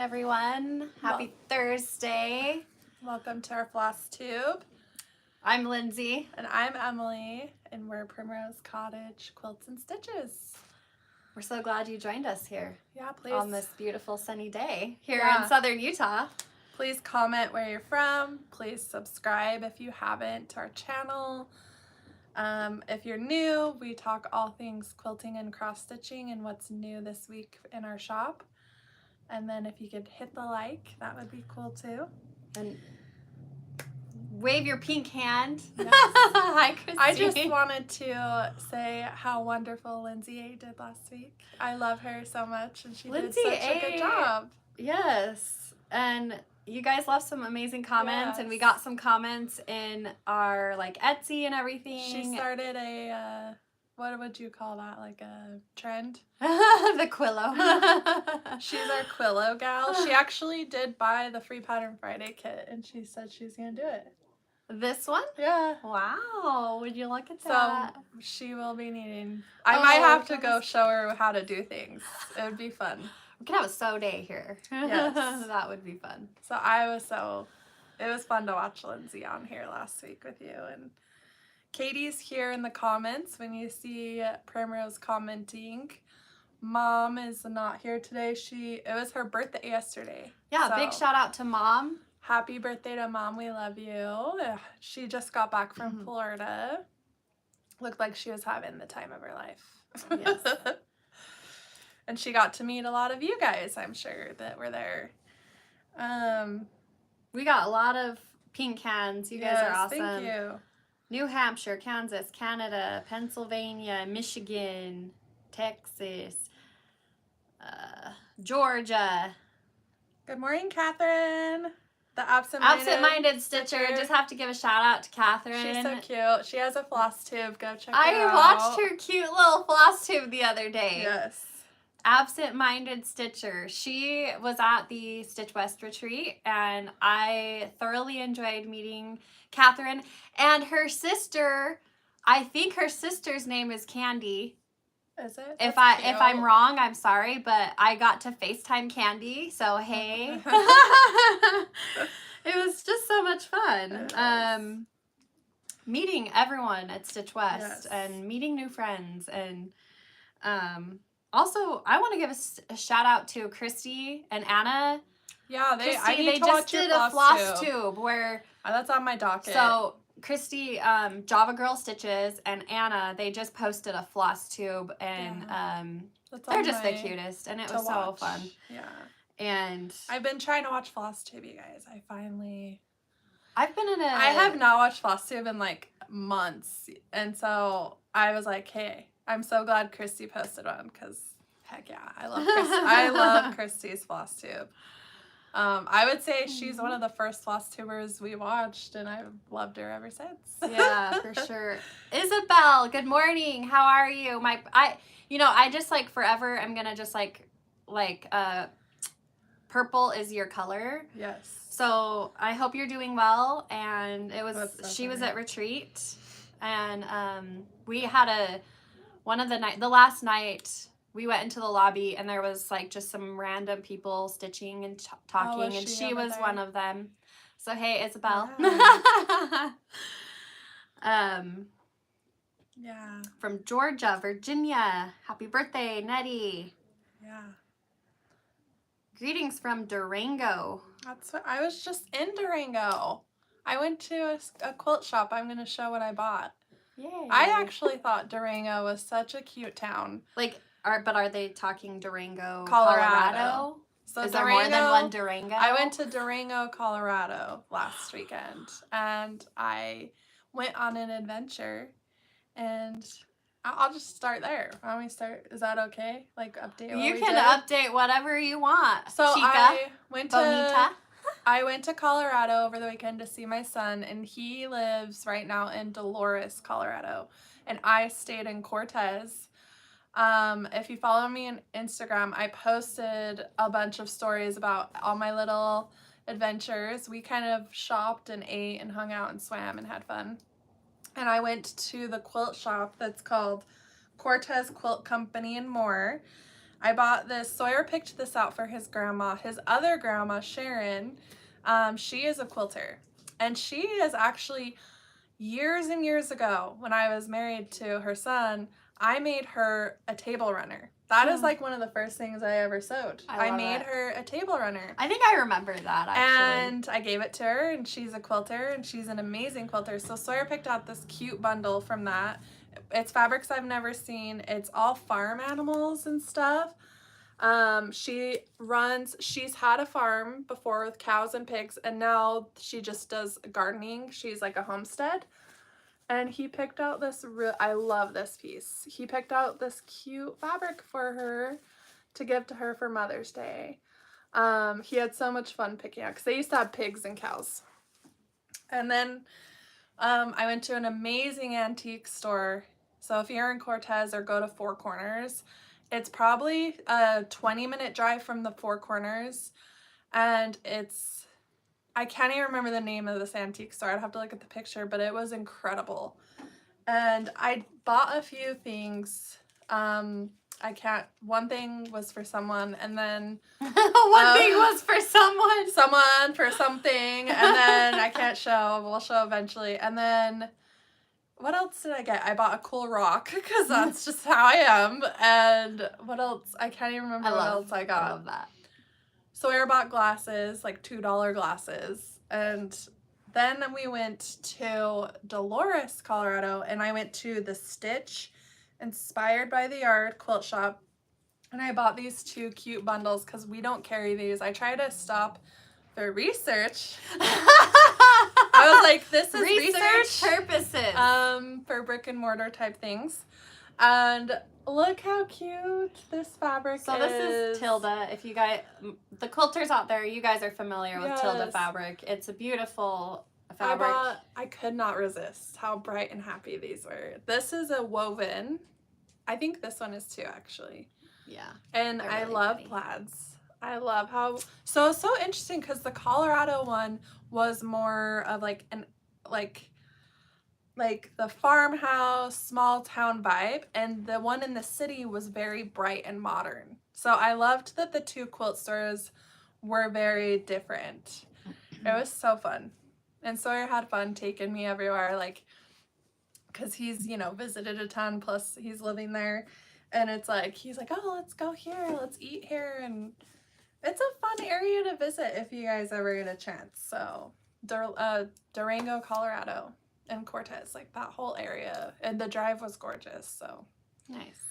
Everyone, happy Thursday. Welcome to our Flosstube. I'm Lindsay. And I'm Emily, and we're Primrosecottagequilts and Stitches. We're so glad you joined us here. Yeah, please. On this beautiful sunny day here in southern Utah. Please comment where you're from. Please subscribe if you haven't to our channel. If you're new, we talk all things quilting and cross-stitching and what's new this week in our shop. And then if you could hit the like, that would be cool too. And wave your pink hand. Yes. Hi, Christine. I just wanted to say how wonderful Lindsay A did last week. I love her so much, and she did such a good job. Yes, and you guys left some amazing comments, and we got some comments in our Etsy and everything. She started a what would you call that? Like a trend? The Quillo. She's our Quillo gal. She actually did buy the free Pattern Friday kit, and she said she's gonna do it. This one? Yeah. Wow. Would you look at that? So she will be needing. I might have to go show her how to do things. It would be fun. We could have a sew day here. Yes. That would be fun. So it was fun to watch Lindsay on here last week with you. And Katie's here in the comments when you see Primrose commenting. Mom is not here today. It was her birthday yesterday. Yeah, so big shout out to Mom. Happy birthday to Mom. We love you. She just got back from Florida. Looked like she was having the time of her life. Yes. And she got to meet a lot of you guys, I'm sure, that were there. We got a lot of pink hands. You guys are awesome. Thank you. New Hampshire, Kansas, Canada, Pennsylvania, Michigan, Texas, Georgia. Good morning, Catherine. The absent-minded stitcher. Just have to give a shout out to Catherine. She's so cute. She has a floss tube. Go check her out. I watched her cute little floss tube the other day. Yes. Absent-minded stitcher. She was at the Stitch West retreat, and I thoroughly enjoyed meeting Catherine and her sister. I think her sister's name is Candy. Is it? If I'm wrong, I'm sorry, but I got to FaceTime Candy, so hey. It was just so much fun. Meeting everyone at Stitch West and meeting new friends, and also I want to give a shout out to Christy and Anna. Yeah, they just did a floss tube where that's on my docket. So Christy, Java Girl Stitches, and Anna, they just posted a floss tube, and they're just the cutest, and it was so fun. Yeah. And I've been trying to watch Flosstube, you guys. I have not watched Flosstube in months, and so I was like, hey, I'm so glad Christy posted one, because heck yeah, I love Christy. I love Christy's Flosstube. I would say she's one of the first Flosstubers we watched, and I've loved her ever since. Yeah, for sure. Isabel, good morning. How are you? I just forever I'm gonna just purple is your color. Yes. So I hope you're doing well. And she was at retreat, and we had the last night. We went into the lobby, and there was just some random people stitching and talking, and she was one of them. So hey, Isabel. Yeah. From Georgia, Virginia. Happy birthday, Nettie. Yeah. Greetings from Durango. I was just in Durango. I went to a quilt shop. I'm gonna show what I bought. Yay. I actually thought Durango was such a cute town. Are they talking Durango, Colorado? So is there more than one Durango? I went to Durango, Colorado last weekend, and I went on an adventure, and I'll just start there. Why don't we start? Is that okay? Update what you we can did? Update whatever you want. So Chica, I went to Colorado over the weekend to see my son, and he lives right now in Dolores, Colorado, and I stayed in Cortez. If you follow me on Instagram, I posted a bunch of stories about all my little adventures. We kind of shopped and ate and hung out and swam and had fun. And I went to the quilt shop that's called Cortez Quilt Company and More. I bought this. Sawyer picked this out for his grandma. His other grandma, Sharon, she is a quilter. And she is actually, years and years ago, when I was married to her son, I made her a table runner. That is like one of the first things I ever sewed. I made her a table runner. I think I remember that, actually. And I gave it to her, and she's a quilter, and she's an amazing quilter. So Sawyer picked out this cute bundle from that. It's fabrics I've never seen. It's all farm animals and stuff. She's had a farm before with cows and pigs, and now she just does gardening. She's like a homestead. And he picked out this, I love this piece. He picked out this cute fabric for her to give to her for Mother's Day. He had so much fun picking out, because they used to have pigs and cows. And then I went to an amazing antique store. So if you're in Cortez or go to Four Corners, it's probably a 20-minute drive from the Four Corners. And I can't even remember the name of this antique store. I'd have to look at the picture, but it was incredible. And I bought a few things. One thing was for someone, and then one thing was for someone. Someone for something, and then I can't show. We'll show eventually. And then what else did I get? I bought a cool rock, because that's just how I am. And what else? I can't even remember what else I got. I love that. Sawyer bought glasses, like $2 glasses. And then we went to Dolores, Colorado, and I went to the Stitch Inspired by the Yard quilt shop. And I bought these 2 cute bundles, because we don't carry these. I try to stop for research. I was like, this is research purposes. For brick and mortar type things. And look how cute this fabric is. So this is Tilda. If you guys, the quilters out there, you guys are familiar with Tilda fabric. It's a beautiful fabric. I could not resist how bright and happy these were. This is a woven. I think this one is too, actually. Yeah. And I love plaids. I love how, so interesting, because the Colorado one was more of like the farmhouse, small town vibe, and the one in the city was very bright and modern. So I loved that the 2 quilt stores were very different. It was so fun. And Sawyer had fun taking me everywhere, like, because he's, visited a ton, plus he's living there. And it's like, he's like, oh, let's go here, let's eat here. And it's a fun area to visit if you guys ever get a chance. So Durango, Colorado. And Cortez, like that whole area, and the drive was gorgeous. So nice.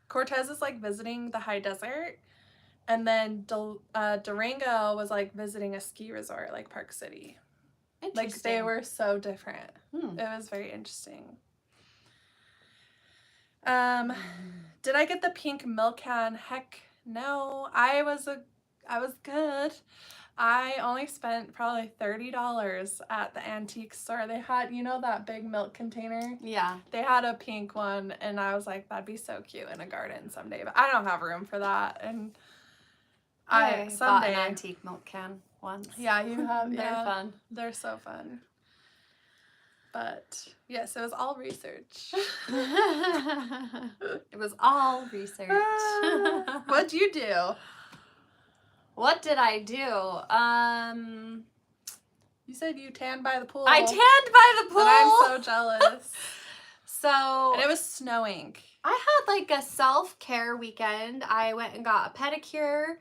Cortez is like visiting the high desert, and then Durango was like visiting a ski resort, like Park City. Like they were so different. It was very interesting. Did I get the pink milk can? Heck no. I was good. I only spent probably $30 at the antique store. They had, that big milk container? Yeah. They had a pink one, and I was like, that'd be so cute in a garden someday. But I don't have room for that. And I bought an antique milk can once. Yeah, you have. They're fun. They're so fun. But yes, it was all research. It was all research. What'd you do? What did I do? You said you tanned by the pool. I tanned by the pool. And I'm so jealous. And it was snowing. I had like a self-care weekend. I went and got a pedicure.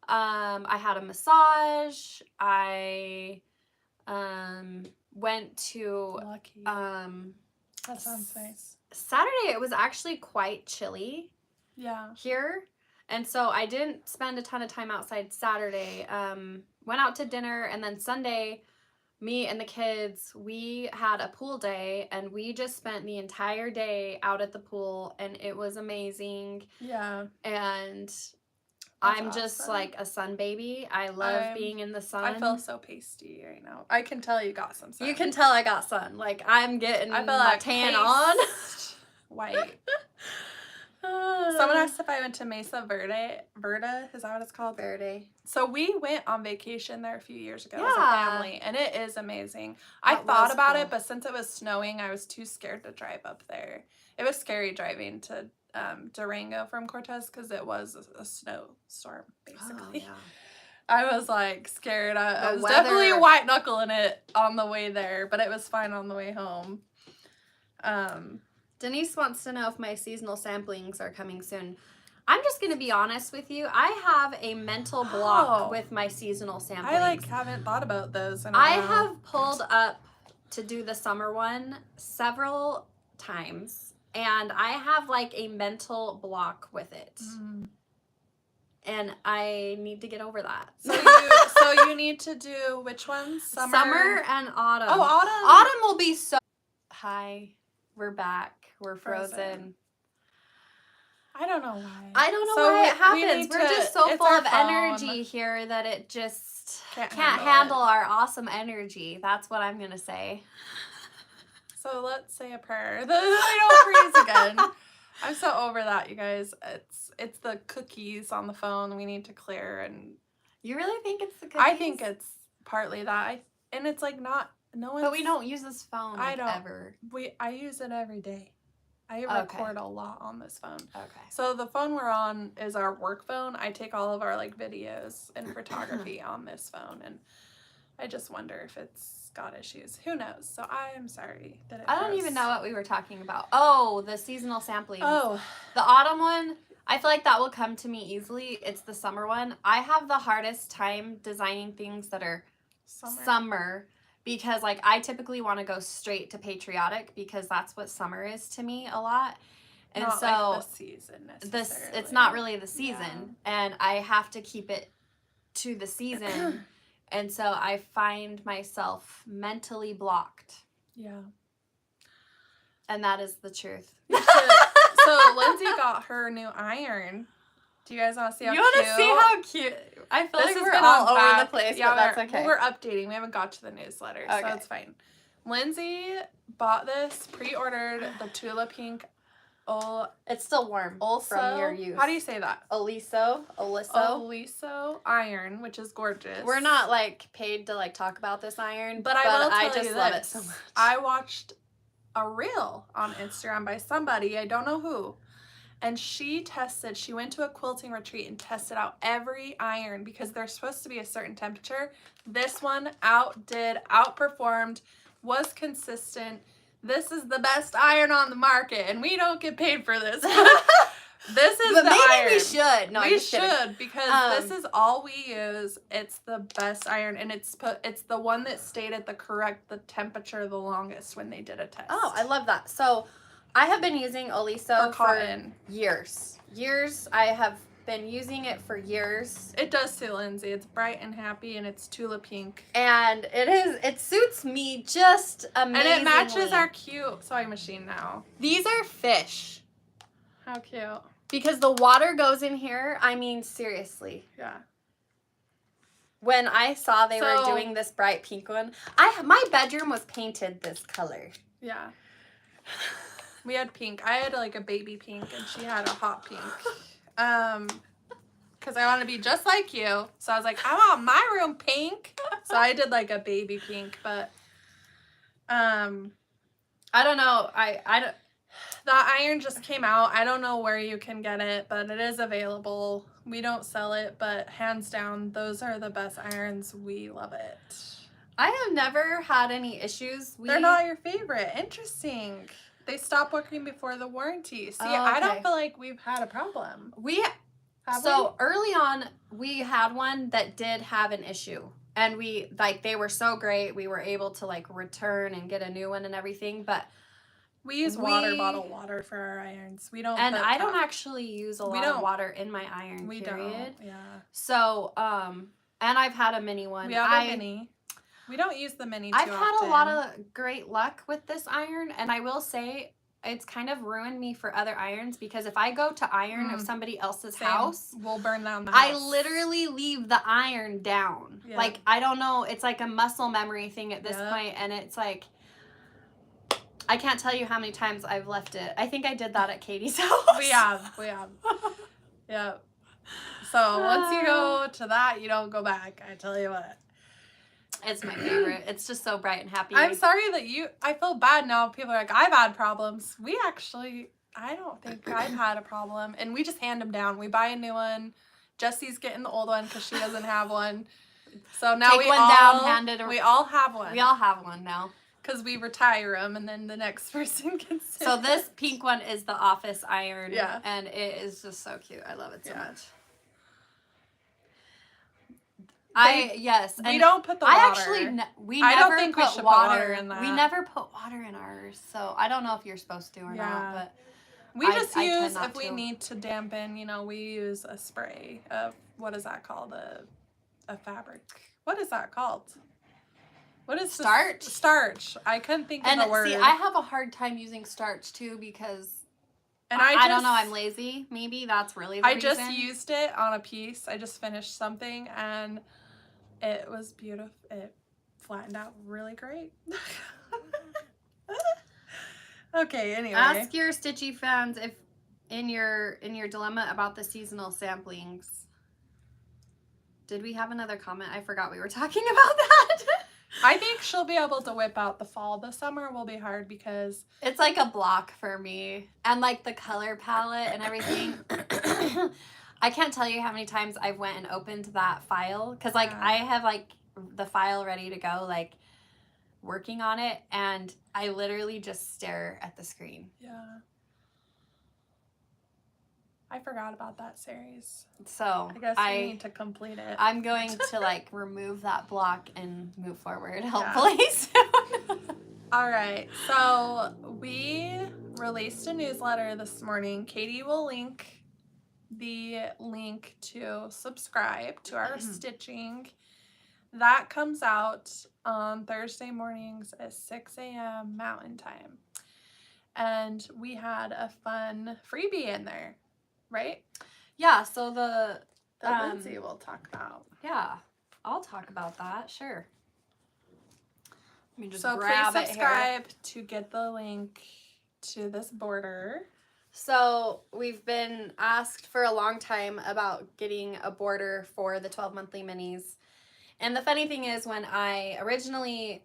I had a massage. I went to Lucky. That sounds nice. Saturday. It was actually quite chilly. Yeah. Here. And so I didn't spend a ton of time outside Saturday. Went out to dinner, and then Sunday, me and the kids, we had a pool day, and we just spent the entire day out at the pool, and it was amazing. Yeah. And I'm just like a sun baby. I love being in the sun. I feel so pasty right now. I can tell you got some sun. You can tell I got sun. Like, I'm getting my like tan on. White. Someone asked if I went to Mesa Verde. Verda, is that what it's called? Verde. So we went on vacation there a few years ago as a family, and it is amazing. I That thought was about cool. it, but since it was snowing, I was too scared to drive up there. It was scary driving to Durango from Cortez because it was a snowstorm, basically. Oh, yeah. I was like scared. I was weather. definitely white knuckling it on the way there, but it was fine on the way home. Denise wants to know if my seasonal samplings are coming soon. I'm just going to be honest with you. I have a mental block with my seasonal samplings. I haven't thought about those in a I while. have pulled up to do the summer one several times, and I have like a mental block with it. And I need to get over that. So you need to do which ones? Summer and autumn. Oh, autumn. Autumn will be so... Hi, we're back. We're frozen. I don't know why. I don't know why it happens. We're just so full of energy here that it just can't handle our awesome energy. That's what I'm going to say. So let's say a prayer. I don't freeze again. I'm so over that, you guys. It's the cookies on the phone we need to clear. And you really think it's the cookies? I think it's partly that. And it's like not, no one's... But we don't use this phone ever. I use it every day. I record a lot on this phone. Okay. So the phone we're on is our work phone. I take all of our like videos and photography on this phone, and I just wonder if it's got issues. Who knows? So I am sorry that I don't even know what we were talking about. Oh, the seasonal sampling. Oh. The autumn one, I feel like that will come to me easily. It's the summer one. I have the hardest time designing things that are summer. Because, like, I typically want to go straight to patriotic because that's what summer is to me a lot. And not so like the season necessarily. It's not really the season. And I have to keep it to the season. And so I find myself mentally blocked. Yeah. And that is the truth. So Lindsay got her new iron. Do you guys want to see how cute? You want to see how cute? I feel like we're all over the place, but that's okay. Well, we're updating. We haven't got to the newsletter, so it's fine. Lindsay bought this, pre-ordered the Tula Pink. It's still warm from your use. How do you say that? Oliso iron, which is gorgeous. We're not like paid to like talk about this iron, but I just love it so much. I watched a reel on Instagram by somebody, I don't know who. And she went to a quilting retreat and tested out every iron because they're supposed to be a certain temperature. This one outperformed, was consistent. This is the best iron on the market, and we don't get paid for this. This is the iron. Maybe we should. No, we should because this is all we use. It's the best iron, and it's the one that stayed at the temperature the longest when they did a test. Oh, I love that. So I have been using Oliso for years. I have been using it for years. It does too, Lindsay. It's bright and happy, and it's Tula Pink. And it suits me just amazingly. And it matches our cute sewing machine now. These are fish. How cute. Because the water goes in here, I mean, seriously. Yeah. When I saw they were doing this bright pink one, my bedroom was painted this color. Yeah. We had pink. I had like a baby pink, and she had a hot pink. Because I want to be just like you. So I was like, I want my room pink. So I did like a baby pink, but I don't know. I don't. The iron just came out. I don't know where you can get it, but it is available. We don't sell it, but hands down, those are the best irons. We love it. I have never had any issues. They're not your favorite. Interesting. They stopped working before the warranty. See, I don't feel like we've had a problem. Early on, we had one that did have an issue. And they were so great. We were able to like return and get a new one and everything. But we use bottled water for our irons. We don't. And I don't actually use a lot of water in my iron. We period. Don't. Yeah. So, and I've had a mini one. We have a mini. We don't use the mini too often. I've had a lot of great luck with this iron, and I will say it's kind of ruined me for other irons because if I go to iron of somebody else's house, we'll burn down the house. I literally leave the iron down. Yeah. Like, I don't know, it's like a muscle memory thing at this point, and it's like, I can't tell you how many times I've left it. I think I did that at Katie's house. We have. Yeah. So once you go to that, you don't go back. I tell you what. It's my favorite. It's just so bright and happy. I'm sorry that I feel bad now. People are like, I've had problems. We actually I don't think I've had a problem. And we just hand them down. We buy a new one. Jesse's getting the old one because she doesn't have one. So now Take we one all down, hand it. We all have one. We all have one now. Because we retire them, and then the next person gets it. So this pink one is the office iron. Yeah. And it is just so cute. I love it so much. Yes. We don't put the water. I actually, we never think put we should water. put water in that. We never put water in ours. So I don't know if you're supposed to or not, but. We just use, if we need to dampen, you know, we use a spray of, what is that called? A fabric. What is that called? What is starch? Starch. I couldn't think of the word. See, I have a hard time using starch too because I don't know, I'm lazy. Maybe that's really the reason. Just used it on a piece. I just finished something and it was beautiful. It flattened out really great. Okay, anyway. Ask your Stitchy fans if in your dilemma about the seasonal samplings. Did we have another comment? I forgot we were talking about that. I think she'll be able to whip out the fall. The summer will be hard because it's like a block for me. And like the color palette and everything. I can't tell you how many times I've went and opened that file. Because like I have like the file ready to go, like working on it, and I literally just stare at the screen. Yeah. I forgot about that series. So I guess we need to complete it. I'm going to like remove that block and move forward, hopefully soon. All right. So we released a newsletter this morning. Katie will link the link to subscribe to our stitching. That comes out on Thursday mornings at 6 a.m. Mountain Time. And we had a fun freebie in there, right? Yeah, so the Lindsay will talk about. Yeah, I'll talk about that, sure. Let me just so grab please it subscribe here. to get the link to this border. So we've been asked for a long time about getting a border for the 12 monthly minis. And the funny thing is, when I originally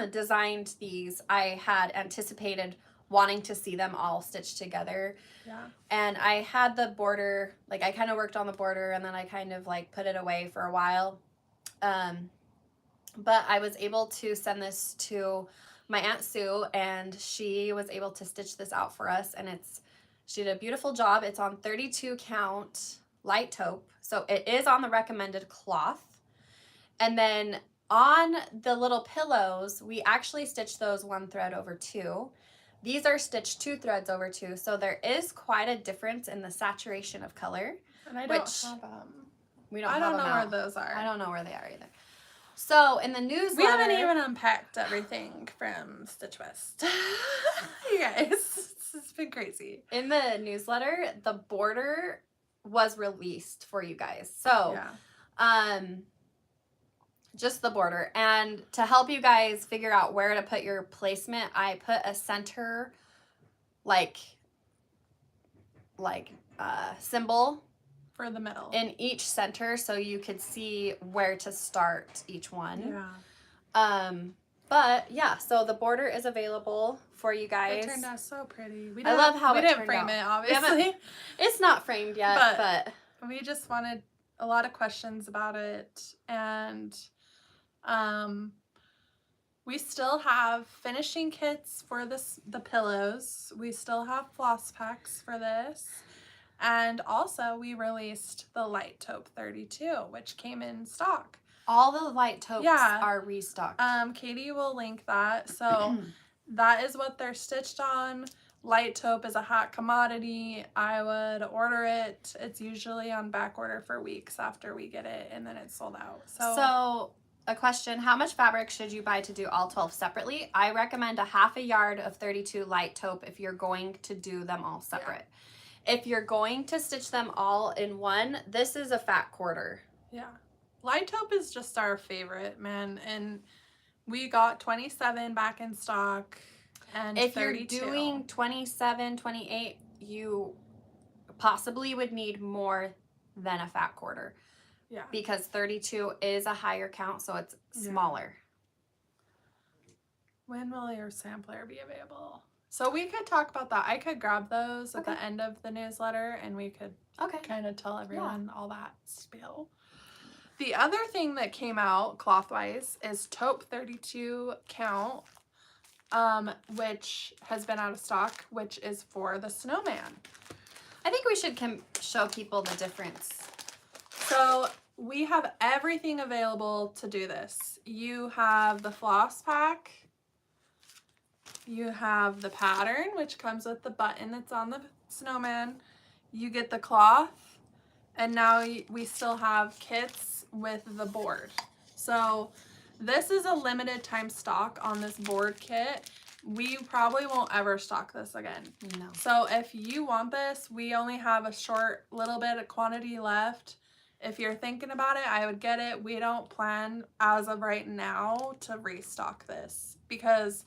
designed these, I had anticipated wanting to see them all stitched together. Yeah. And I had the border, like I kind of worked on the border and then I kind of like put it away for a while. But I was able to send this to my Aunt Sue, and she was able to stitch this out for us, and she did a beautiful job. It's on 32 count light taupe. So it is on the recommended cloth. And then on the little pillows, we actually stitched those 1 thread over 2. These are stitched 2 threads over 2. So there is quite a difference in the saturation of color. And I don't have them. I don't know where those are. I don't know where they are either. So in the newsletter, we haven't even unpacked everything from Stitch West. You guys, it's been crazy. In the newsletter, the border was released for you guys. So, just the border. And to help you guys figure out where to put your placement, I put a center symbol for the middle in each center, so you could see where to start each one. Yeah. But yeah, so the border is available for you guys. It turned out so pretty. I love how it turned out. We didn't frame it, obviously. It's not framed yet, but we just wanted a lot of questions about it, and we still have finishing kits for the pillows. We still have floss packs for this. And also, we released the Light Taupe 32, which came in stock. All the light taupes are restocked. Katie will link that. So that is what they're stitched on. Light taupe is a hot commodity. I would order it. It's usually on back order for weeks after we get it, and then it's sold out. So a question, how much fabric should you buy to do all 12 separately? I recommend a half a yard of 32 light taupe if you're going to do them all separate. Yeah. If you're going to stitch them all in one, this is a fat quarter. Yeah. Light taupe is just our favorite, man. And we got 27 back in stock and if 32. You're doing 27, 28, you possibly would need more than a fat quarter. Yeah. Because 32 is a higher count, so it's smaller. When will your sampler be available? So we could talk about that. I could grab those at the end of the newsletter, and we could kind of tell everyone all that spiel. The other thing that came out cloth-wise is taupe 32 count, which has been out of stock, which is for the Snowman. I think we should show people the difference. So we have everything available to do this. You have the floss pack. You have the pattern, which comes with the button that's on the Snowman. You get the cloth, and now we still have kits with the board. So this is a limited time stock on this board kit. We probably won't ever stock this again. No. So if you want this, we only have a short little bit of quantity left. If you're thinking about it, I would get it. We don't plan as of right now to restock this because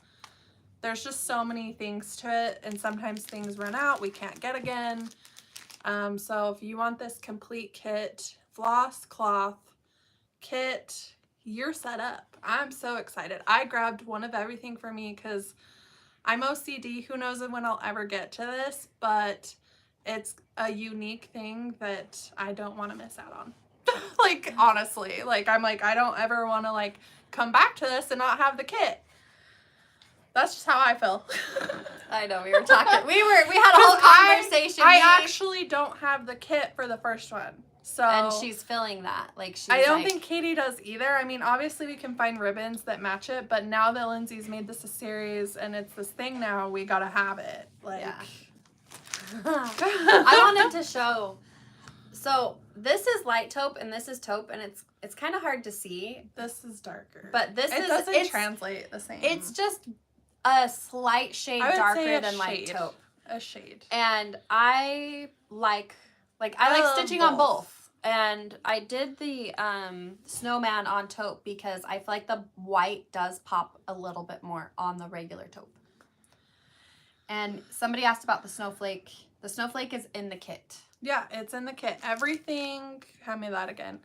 there's just so many things to it, and sometimes things run out, we can't get again. So if you want this complete kit, floss, cloth, kit, you're set up. I'm so excited. I grabbed one of everything for me because I'm OCD. Who knows when I'll ever get to this, but it's a unique thing that I don't want to miss out on. Like, honestly, like, I'm like, I don't ever want to, like, come back to this and not have the kit. That's just how I feel. I know, we were talking. We had a whole conversation. I actually don't have the kit for the first one. So and she's feeling that. Like I don't think Katie does either. I mean, obviously we can find ribbons that match it, but now that Lindsay's made this a series and it's this thing now, we gotta have it. Like I wanted to show. So this is light taupe and this is taupe, and it's kind of hard to see. This is darker. But this doesn't translate the same. It's just a slight shade darker than light taupe. A shade. And I like stitching on both. And I did the Snowman on taupe because I feel like the white does pop a little bit more on the regular taupe. And somebody asked about the snowflake. The snowflake is in the kit. Yeah, it's in the kit. Everything, hand me that again.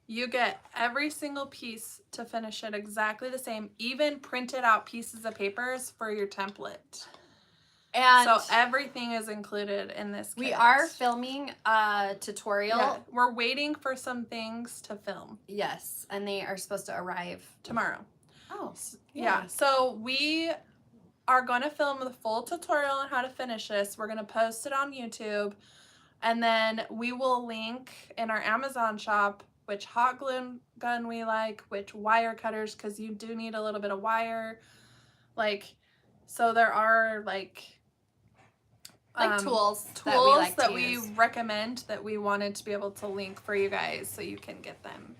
You get every single piece to finish it exactly the same, even printed out pieces of papers for your template. And so everything is included in this kit. We are filming a tutorial. Yeah, we're waiting for some things to film. Yes, and they are supposed to arrive tomorrow. Oh, yeah. So we are going to film the full tutorial on how to finish this. We're going to post it on YouTube, and then we will link in our Amazon shop which hot glue gun we like, which wire cutters, because you do need a little bit of wire. Like, so there are like tools that we recommend that we wanted to be able to link for you guys so you can get them.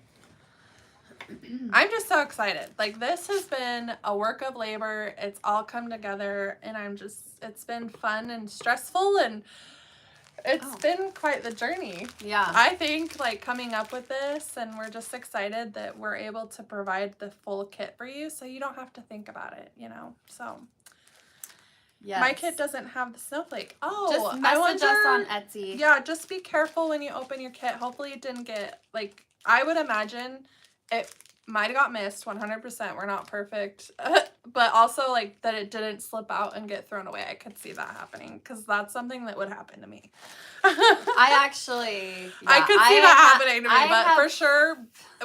I'm just so excited. Like, this has been a work of labor. It's all come together, and it's been fun and stressful, and it's been quite the journey. Yeah. I think, like, coming up with this, and we're just excited that we're able to provide the full kit for you so you don't have to think about it, you know? So, yes. My kit doesn't have the snowflake. Oh, just message us on Etsy. Yeah, just be careful when you open your kit. Hopefully it didn't get, like, I would imagine it might have got missed 100%. We're not perfect. But also, like, that it didn't slip out and get thrown away. I could see that happening because that's something that would happen to me. I could see that happening to me, but for sure,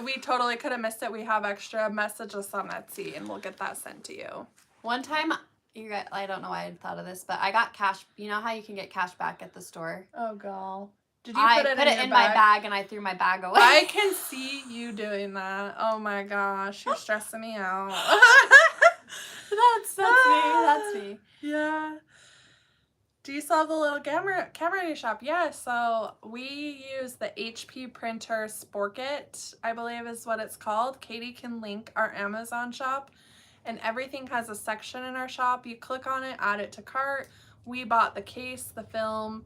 we totally could have missed it. We have extra. Message us on Etsy, and we'll get that sent to you. One time, I don't know why I thought of this, but I got cash. You know how you can get cash back at the store? Oh, God. Did you put it in my bag, and I threw my bag away? I can see you doing that. Oh, my gosh. You're stressing me out. That's me. Yeah. Do you still have the little camera in your shop? Yeah, so we use the HP printer Sporkit, I believe is what it's called. Katie can link our Amazon shop, and everything has a section in our shop. You click on it, add it to cart. We bought the case, the film.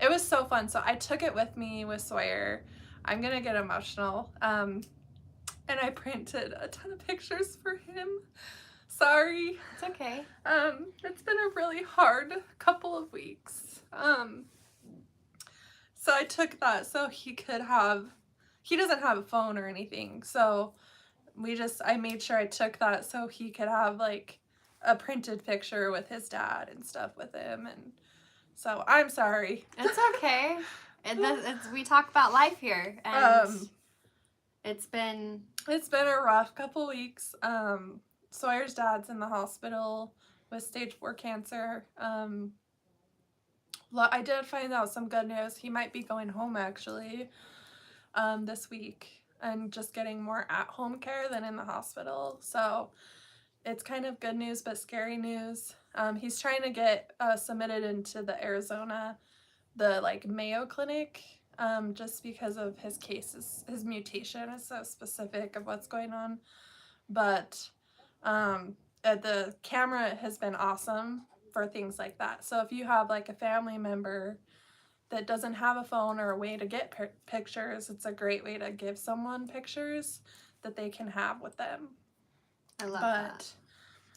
It was so fun. So I took it with me with Sawyer. I'm gonna get emotional. And I printed a ton of pictures for him. Sorry. It's okay. It's been a really hard couple of weeks. So I took that so he doesn't have a phone or anything. So I made sure I took that so he could have like a printed picture with his dad and stuff with him, and so I'm sorry. It's okay. We talk about life here, and it's been a rough couple weeks. Sawyer's dad's in the hospital with stage 4 cancer. I did find out some good news. He might be going home actually this week and just getting more at-home care than in the hospital. So it's kind of good news but scary news. He's trying to get submitted into the Arizona, the like Mayo Clinic, just because of his cases. His mutation is so specific of what's going on. But the camera has been awesome for things like that. So if you have like a family member that doesn't have a phone or a way to get pictures, it's a great way to give someone pictures that they can have with them. I love that.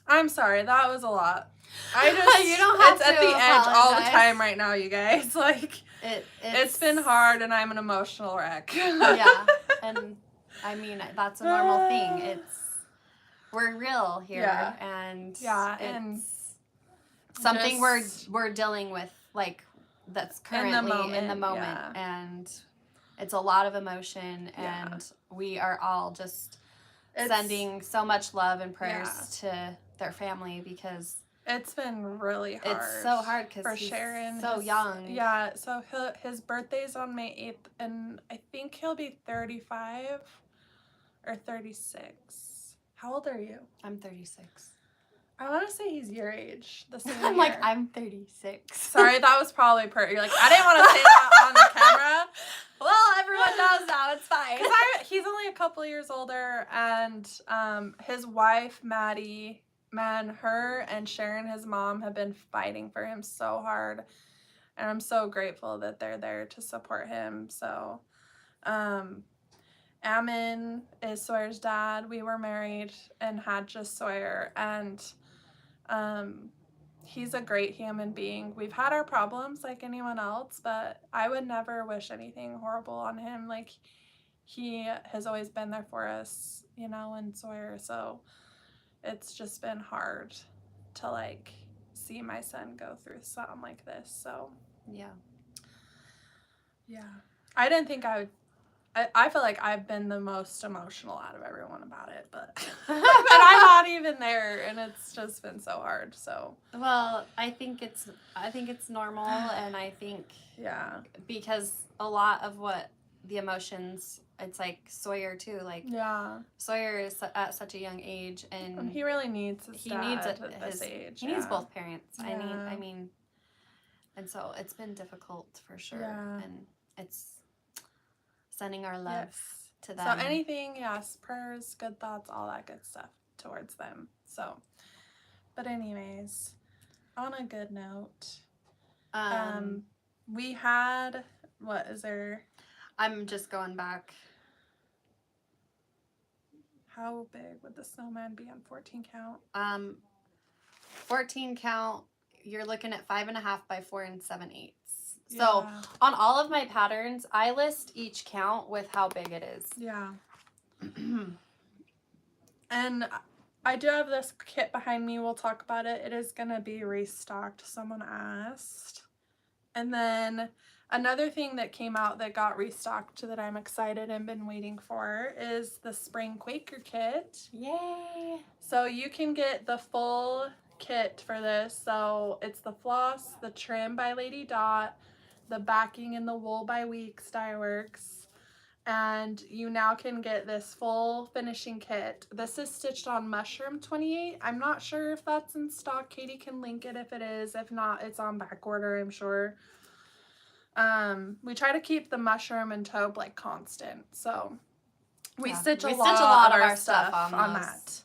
I'm sorry, that was a lot. I just you don't have it's to at the edge all the apologize. time right now, you guys. Like it's been hard and I'm an emotional wreck. Yeah. And I mean, that's a normal thing. We're real here, and it's something we're dealing with, like, that's currently in the moment, and it's a lot of emotion, and we are all just sending so much love and prayers to their family, because it's been really hard. It's so hard because he's Sharon, so young. Yeah, so his birthday's on May 8th, and I think he'll be 35 or 36. How old are you? I'm 36. I want to say he's your age. The same I'm year. like, I'm 36. Sorry, that was probably You're like, I didn't want to say that on the camera. Well, everyone knows now. It's fine. He's only a couple years older, and his wife, Maddie, her and Sharon, his mom, have been fighting for him so hard, and I'm so grateful that they're there to support him. So, Ammon is Sawyer's dad. We were married and had just Sawyer, and he's a great human being. We've had our problems like anyone else, but I would never wish anything horrible on him. Like, he has always been there for us, and Sawyer. So it's just been hard to like see my son go through something like this. So yeah. I didn't think I would. I feel like I've been the most emotional out of everyone about it, but but I'm not even there, and it's just been so hard. So well, I think it's normal, and I think because a lot of what the emotions, it's like Sawyer too. Like Sawyer is at such a young age, and he really needs his dad at this age. He needs both parents. I mean, and so it's been difficult for sure, and it's sending our love to them. So anything, prayers, good thoughts, all that good stuff towards them. So, but anyways, on a good note, we had, what is there? I'm just going back. How big would the snowman be on 14 count? 14 count, you're looking at 5.5 by 4 7/8. So on all of my patterns, I list each count with how big it is. Yeah. And I do have this kit behind me. We'll talk about it. It is going to be restocked. Someone asked. And then another thing that came out that got restocked that I'm excited and been waiting for is the spring Quaker kit. Yay! So you can get the full kit for this. So it's the floss, the trim by Lady Dot, the backing and the wool by Weeks Dye Works, and you now can get this full finishing kit. This is stitched on Mushroom 28. I'm not sure if that's in stock. Katie can link it if it is. If not, it's on back order, I'm sure. We try to keep the mushroom and taupe like constant, so we stitch a lot of our stuff on that.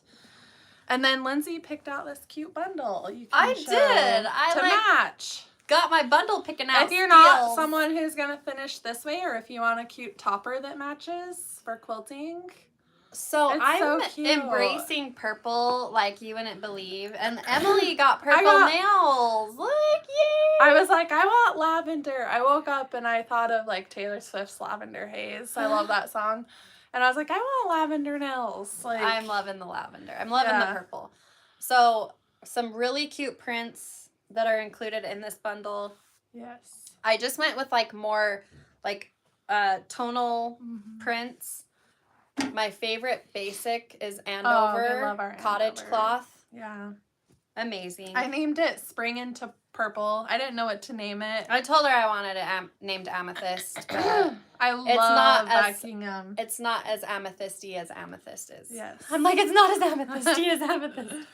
And then Lindsay picked out this cute bundle. You can to match. Got my bundle picking out. If you're not someone who's going to finish this way, or if you want a cute topper that matches for quilting. So I'm embracing purple like you wouldn't believe. And Emily got purple nails. Look, yay! I was like, I want lavender. I woke up and I thought of like Taylor Swift's Lavender Haze. I love that song. And I was like, I want lavender nails. Like, I'm loving the lavender. I'm loving the purple. So some really cute prints that are included in this bundle. Yes. I just went with like more like tonal prints. My favorite basic is Andover cottage cloth. Yeah. Amazing. I named it Spring into Purple. I didn't know what to name it. I told her I wanted it named Amethyst. But I love Buckingham. It's not as amethysty as amethyst is. Yes. I'm like, it's not as amethysty as amethyst.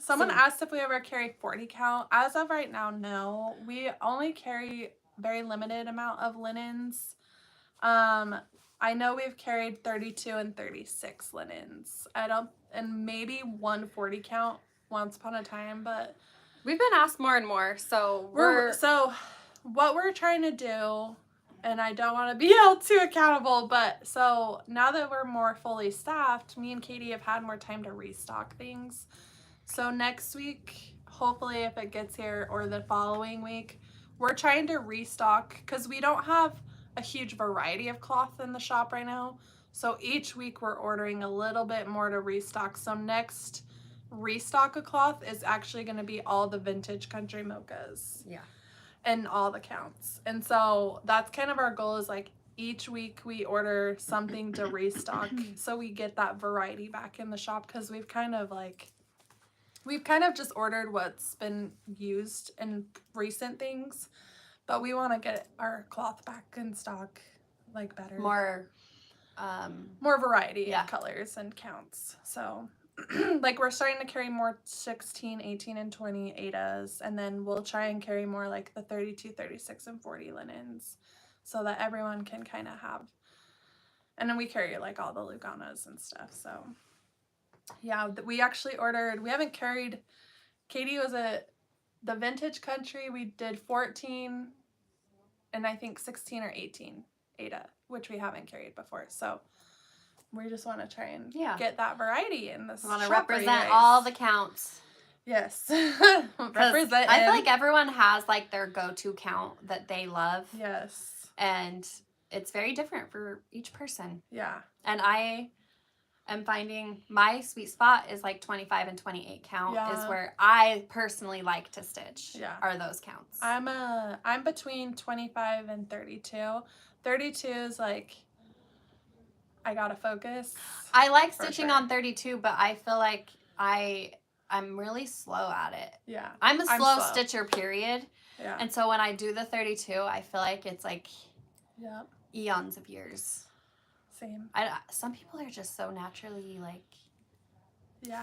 Someone asked if we ever carry 40 count. As of right now, no. We only carry very limited amount of linens. I know we've carried 32 and 36 linens. And maybe 140 count once upon a time, but we've been asked more and more. So so what we're trying to do, and I don't want to be held too accountable, but so now that we're more fully staffed, me and Katie have had more time to restock things. So next week, hopefully if it gets here, or the following week, we're trying to restock because we don't have a huge variety of cloth in the shop right now. So each week we're ordering a little bit more to restock. So next restock of cloth is actually going to be all the vintage country mochas. Yeah. And all the counts. And so that's kind of our goal, is like each week we order something to restock so we get that variety back in the shop, because we've kind of just ordered what's been used in recent things, but we want to get our cloth back in stock, like better. More variety of colors and counts. So like we're starting to carry more 16, 18, and 20 Adas, and then we'll try and carry more like the 32, 36, and 40 linens, so that everyone can kind of have. And then we carry like all the Luganas and stuff. So yeah, we actually ordered, we haven't carried, Katie was at the vintage country, we did 14 and I think 16 or 18 Ada, which we haven't carried before. So we just want to try and get that variety in this. I want to represent all the counts. Yes. Represent. I feel like everyone has like their go-to count that they love. Yes. And it's very different for each person. Yeah. And I am finding my sweet spot is like 25 and 28 count is where I personally like to stitch. Yeah. Are those counts. I'm between 25 and 32. 32 is like, I gotta focus. I like stitching on 32, but I feel like I'm really slow at it. Yeah. I'm a slow stitcher, period. Yeah. And so when I do the 32, I feel like it's like eons of years. Same. Some people are just so naturally like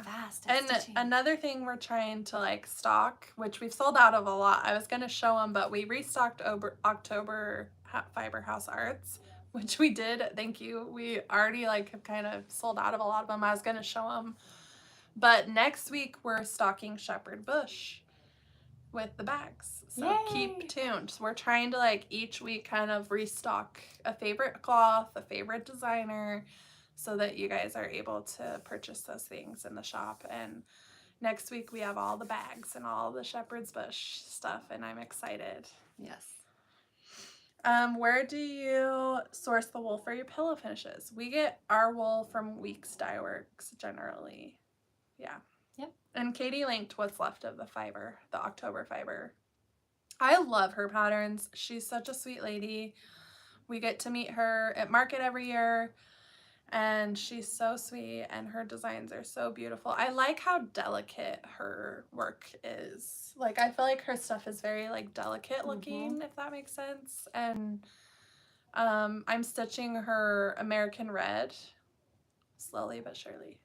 fast at stitching. Another thing we're trying to like stock, which we've sold out of a lot. I was gonna show them, but we restocked October Fiber House Arts, which we did. Thank you. We already like have kind of sold out of a lot of them. I was gonna show them, but next week we're stocking Shepherd Bush with the bags. So Yay. Keep tuned. So we're trying to like each week kind of restock a favorite cloth, a favorite designer, so that you guys are able to purchase those things in the shop. And next week we have all the bags and all the Shepherd's Bush stuff, and I'm excited. Yes. Where do you source the wool for your pillow finishes? We get our wool from Weeks Dye Works generally. Yeah. Yep. And Katie linked what's left of the fiber, the October fiber. I love her patterns. She's such a sweet lady. We get to meet her at market every year, and she's so sweet, and her designs are so beautiful. I like how delicate her work is. Like, I feel like her stuff is very like delicate looking, if that makes sense. And I'm stitching her American Red slowly but surely.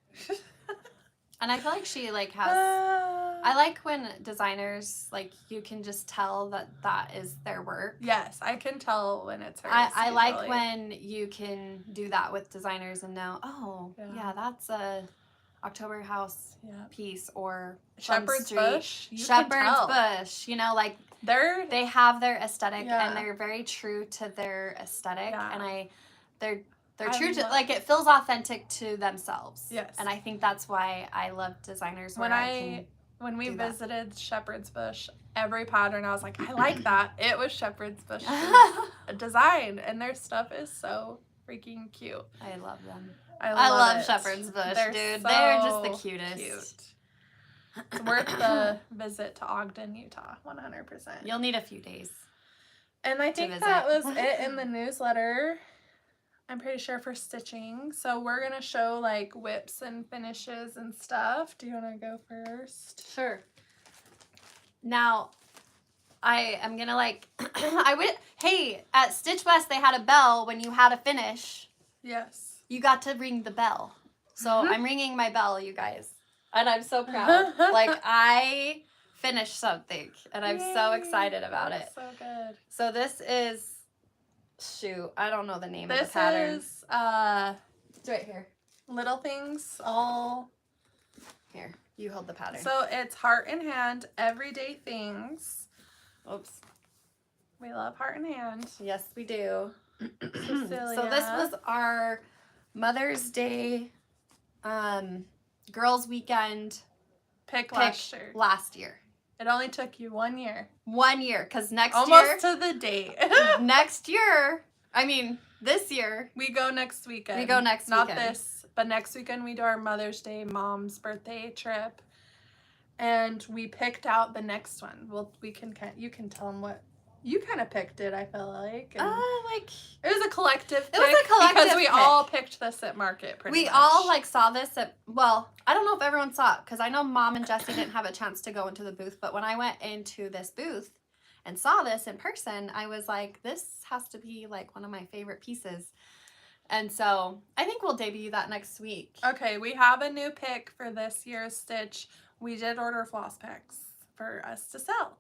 And I feel like she like has, I like when designers, like you can just tell that that is their work. Yes, I can tell when it's hers. I like when you can do that with designers and know, oh, yeah that's a October House piece, or Shepherd's Bush. Shepherd's Bush, you know, like they have their aesthetic and they're very true to their aesthetic, and they're true to, like, it feels authentic to themselves. Yes. And I think that's why I love designers when we visited Shepherd's Bush, every pattern I was like, I like that. It was Shepherd's Bush design, and their stuff is so freaking cute. I love them. I love Shepherd's Bush, dude. So they're just the cutest. Cute. It's worth the visit to Ogden, Utah, 100%. You'll need a few days. And I think that was it in the newsletter. I'm pretty sure for stitching. So we're going to show like whips and finishes and stuff. Do you want to go first? Sure. Now, I am going to like, hey, at Stitch West, they had a bell when you had a finish. Yes. You got to ring the bell. So I'm ringing my bell, you guys. And I'm so proud. Like, I finished something, and I'm so excited about it. So good. So this is, shoot, I don't know the name of the pattern. This is, it's right here. Little Things All. Here, you hold the pattern. So it's Heart in Hand, Everyday Things. Oops. We love Heart in Hand. Yes, we do. Cecilia. So this was our Mother's Day girls' weekend pick last year. It only took you 1 year. 1 year, because next year... Almost to the date. Next year, I mean, this year... We go next weekend. We go next weekend. Not this, but next weekend we do our Mother's Day mom's birthday trip. And we picked out the next one. Well, you can tell them what... You kind of picked it, I feel like. Like... It was a collective pick. It was a collective because we all picked this at market pretty much. We all, like, saw this at... Well, I don't know if everyone saw it, because I know Mom and Jessie didn't have a chance to go into the booth, but when I went into this booth and saw this in person, I was like, this has to be, like, one of my favorite pieces. And so, I think we'll debut that next week. Okay, we have a new pick for this year's stitch. We did order floss packs for us to sell.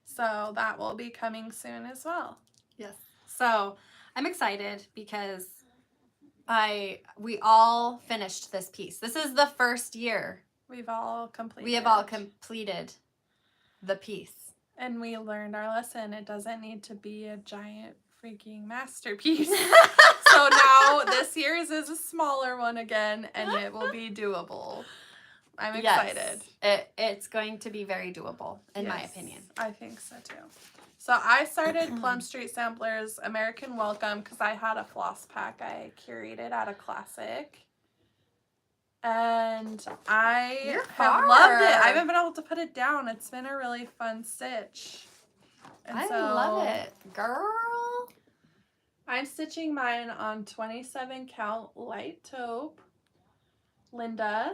So that will be coming soon as well. Yes. So I'm excited because we all finished this piece. This is the first year. We have all completed the piece. And we learned our lesson. It doesn't need to be a giant freaking masterpiece. So now this year's is a smaller one again, and it will be doable. I'm excited. Yes, it's going to be very doable, in my opinion. I think so, too. So I started Plum Street Samplers American Welcome because I had a floss pack I curated at a classic. And I have loved it. I haven't been able to put it down. It's been a really fun stitch. And I love it. Girl. I'm stitching mine on 27 count light taupe. Linda.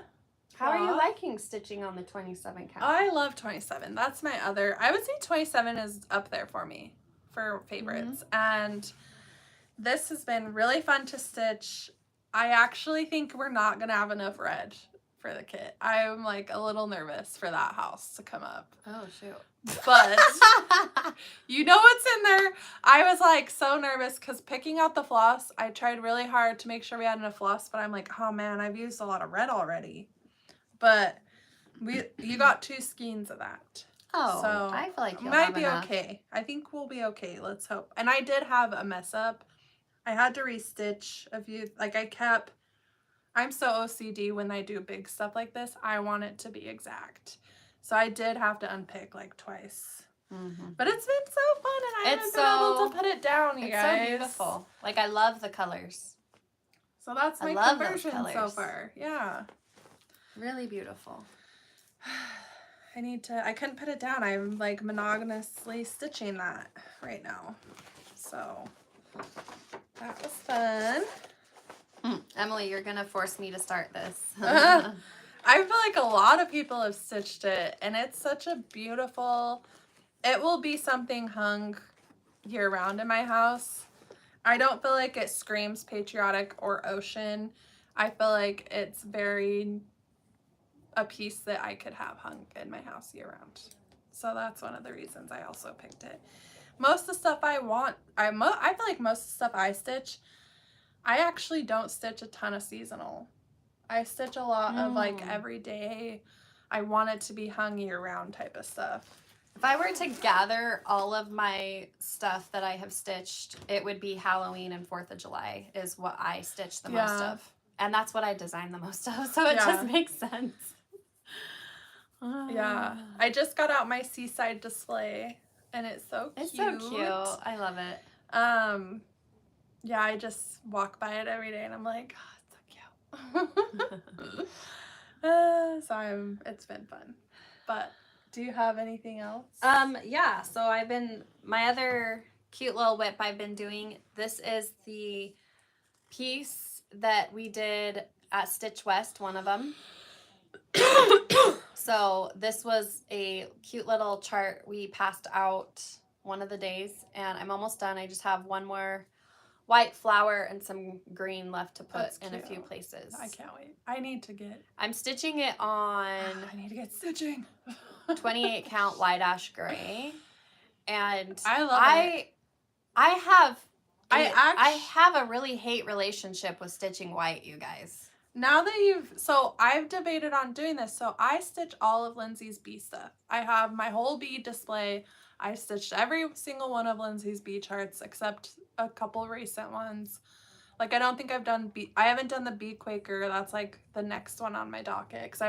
How are you liking stitching on the 27 count? I love 27. That's my other. I would say 27 is up there for me for favorites. And this has been really fun to stitch. I actually think we're not going to have enough red for the kit. I'm like a little nervous for that house to come up. Oh, shoot. But you know what's in there. I was like so nervous because picking out the floss, I tried really hard to make sure we had enough floss, but I'm like, oh man, I've used a lot of red already. But you got 2 skeins of that. Oh, so I feel like you might be okay. I think we'll be okay. Let's hope. And I did have a mess up. I had to restitch a few. Like I'm so OCD when I do big stuff like this. I want it to be exact. So I did have to unpick like twice. But it's been so fun, and I haven't been able to put it down, you guys. It's so beautiful. Like, I love the colors. So that's my conversion so far. Yeah. Really beautiful. I couldn't put it down. I'm like monogamously stitching that right now. So that was fun. Emily, you're going to force me to start this. I feel like a lot of people have stitched it, and it's such a beautiful, it will be something hung year round in my house. I don't feel like it screams patriotic or ocean. I feel like it's very a piece that I could have hung in my house year round. So that's one of the reasons I also picked it. Most of the stuff I want, I feel like most of the stuff I stitch, I actually don't stitch a ton of seasonal. I stitch a lot of like everyday, I want it to be hung year round type of stuff. If I were to gather all of my stuff that I have stitched, it would be Halloween and 4th of July is what I stitch the most of. And that's what I design the most of, so it just makes sense. Yeah. I just got out my seaside display, and it's so cute. It's so cute. I love it. Yeah, I just walk by it every day, and I'm like, oh, it's so cute. So it's been fun. But do you have anything else? Yeah, so my other cute little whip I've been doing, this is the piece that we did at Stitch West, one of them. So this was a cute little chart we passed out one of the days, and I'm almost done. I just have one more white flower and some green left to put in a few places. I can't wait. I need to get... I'm stitching it on... I need to get stitching. 28 count light ash gray. And I love it. I have a really hate relationship with stitching white, you guys. Now that I've debated on doing this. So I stitch all of Lindsay's bee stuff. I have my whole bee display. I stitched every single one of Lindsay's bee charts except a couple recent ones. Like I don't think I haven't done the bee Quaker. That's like the next one on my docket because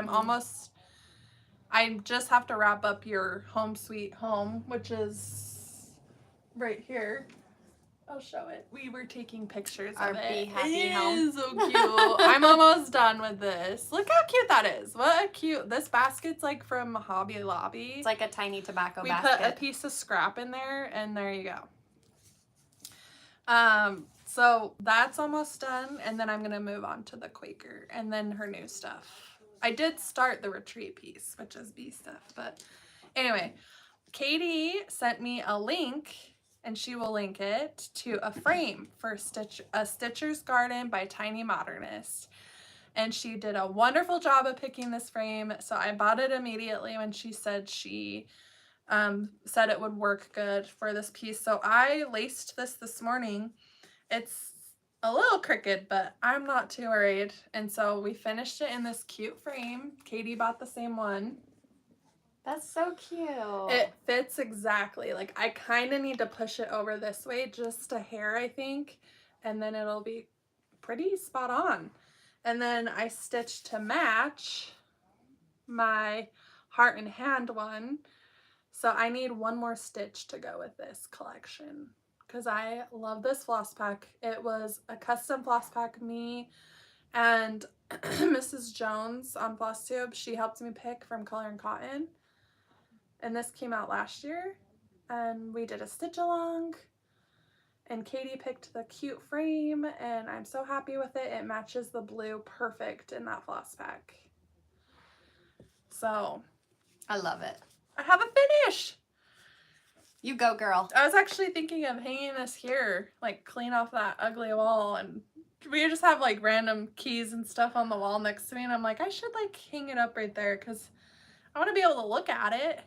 I just have to wrap up your Home Sweet Home, which is right here. I'll show it. We were taking pictures of it. Bee Happy Home. It is so cute. I'm almost done with this. Look how cute that is. What a cute. This basket's like from Hobby Lobby. It's like a tiny tobacco basket. We put a piece of scrap in there and there you go. So that's almost done, and then I'm gonna move on to the Quaker and then her new stuff. I did start the retreat piece, which is bee stuff, but anyway, Katie sent me a link, and she will link it to a frame for a Stitcher's Garden by Tiny Modernist. And she did a wonderful job of picking this frame, so I bought it immediately when she said said it would work good for this piece. So I laced this morning. It's a little crooked, but I'm not too worried. And so we finished it in this cute frame. Katie bought the same one. That's so cute. It fits exactly. Like I kind of need to push it over this way just a hair, I think, and then it'll be pretty spot on. And then I stitched to match my Heart and Hand one. So I need one more stitch to go with this collection because I love this floss pack. It was a custom floss pack. Me and Mrs. Jones on Flosstube, she helped me pick from Color and Cotton. And this came out last year. And we did a stitch along. And Katie picked the cute frame. And I'm so happy with it. It matches the blue perfect in that floss pack. So. I love it. I have a finish. You go, girl. I was actually thinking of hanging this here, like clean off that ugly wall, and we just have like random keys and stuff on the wall next to me, and I'm like, I should like hang it up right there because I want to be able to look at it.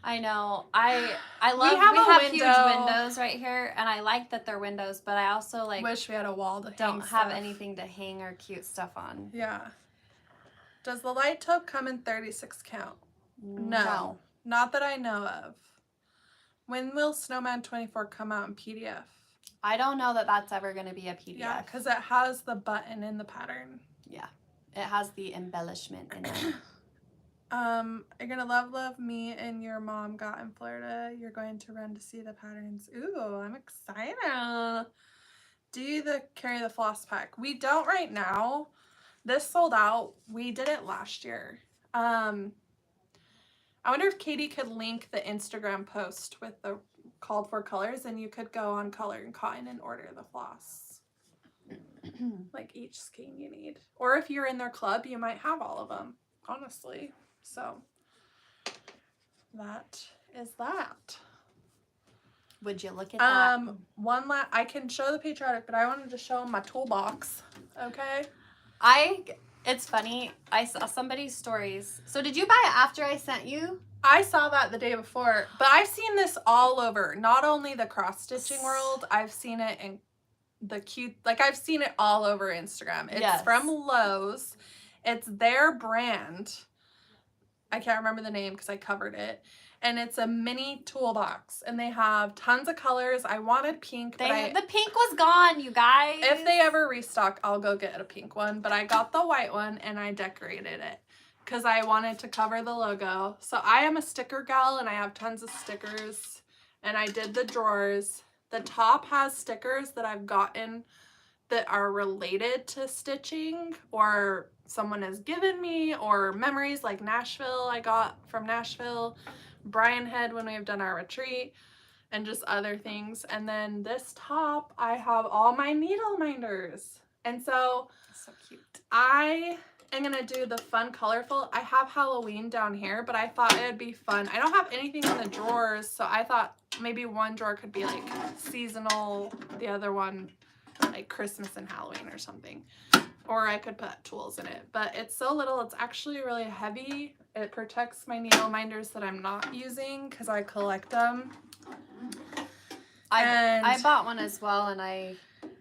I know. I love. We have huge windows right here, and I like that they're windows, but I also like wish we had a wall to hang don't have anything to hang our cute stuff on. Yeah. Does the light taupe come in 36 count? No, not that I know of. When will Snowman 24 come out in PDF? I don't know that that's ever going to be a PDF. Yeah, because it has the button in the pattern. Yeah, it has the embellishment in it. You're going to love me and your mom got in Florida. You're going to run to see the patterns. Ooh, I'm excited. Do you carry the floss pack? We don't right now. This sold out. We did it last year. I wonder if Katie could link the Instagram post with the called for colors, and you could go on Color and Cotton and order the floss. Like each skein you need. Or if you're in their club, you might have all of them, honestly. So that is that. Would you look at that? I can show the patriotic, but I wanted to show my toolbox. Okay. It's funny. I saw somebody's stories. So did you buy it after I sent you? I saw that the day before, but I've seen this all over. Not only the cross-stitching world, I've seen it in I've seen it all over Instagram. It's from Lowe's. It's their brand. I can't remember the name because I covered it. And it's a mini toolbox, and they have tons of colors. I wanted pink, but the pink was gone, you guys. If they ever restock, I'll go get a pink one, but I got the white one and I decorated it because I wanted to cover the logo. So I am a sticker gal, and I have tons of stickers, and I did the drawers. The top has stickers that I've gotten that are related to stitching or someone has given me, or memories like Nashville, I got from Nashville, Brian Head when we've done our retreat, and just other things. And then this top, I have all my needle minders. And so cute. I am gonna do the fun colorful. I have Halloween down here, but I thought it would be fun. I don't have anything in the drawers, so I thought maybe one drawer could be like seasonal, the other one like Christmas and Halloween or something. Or I could put tools in it, but it's so little, it's actually really heavy. It protects my needle minders that I'm not using because I collect them. I bought one as well, and I love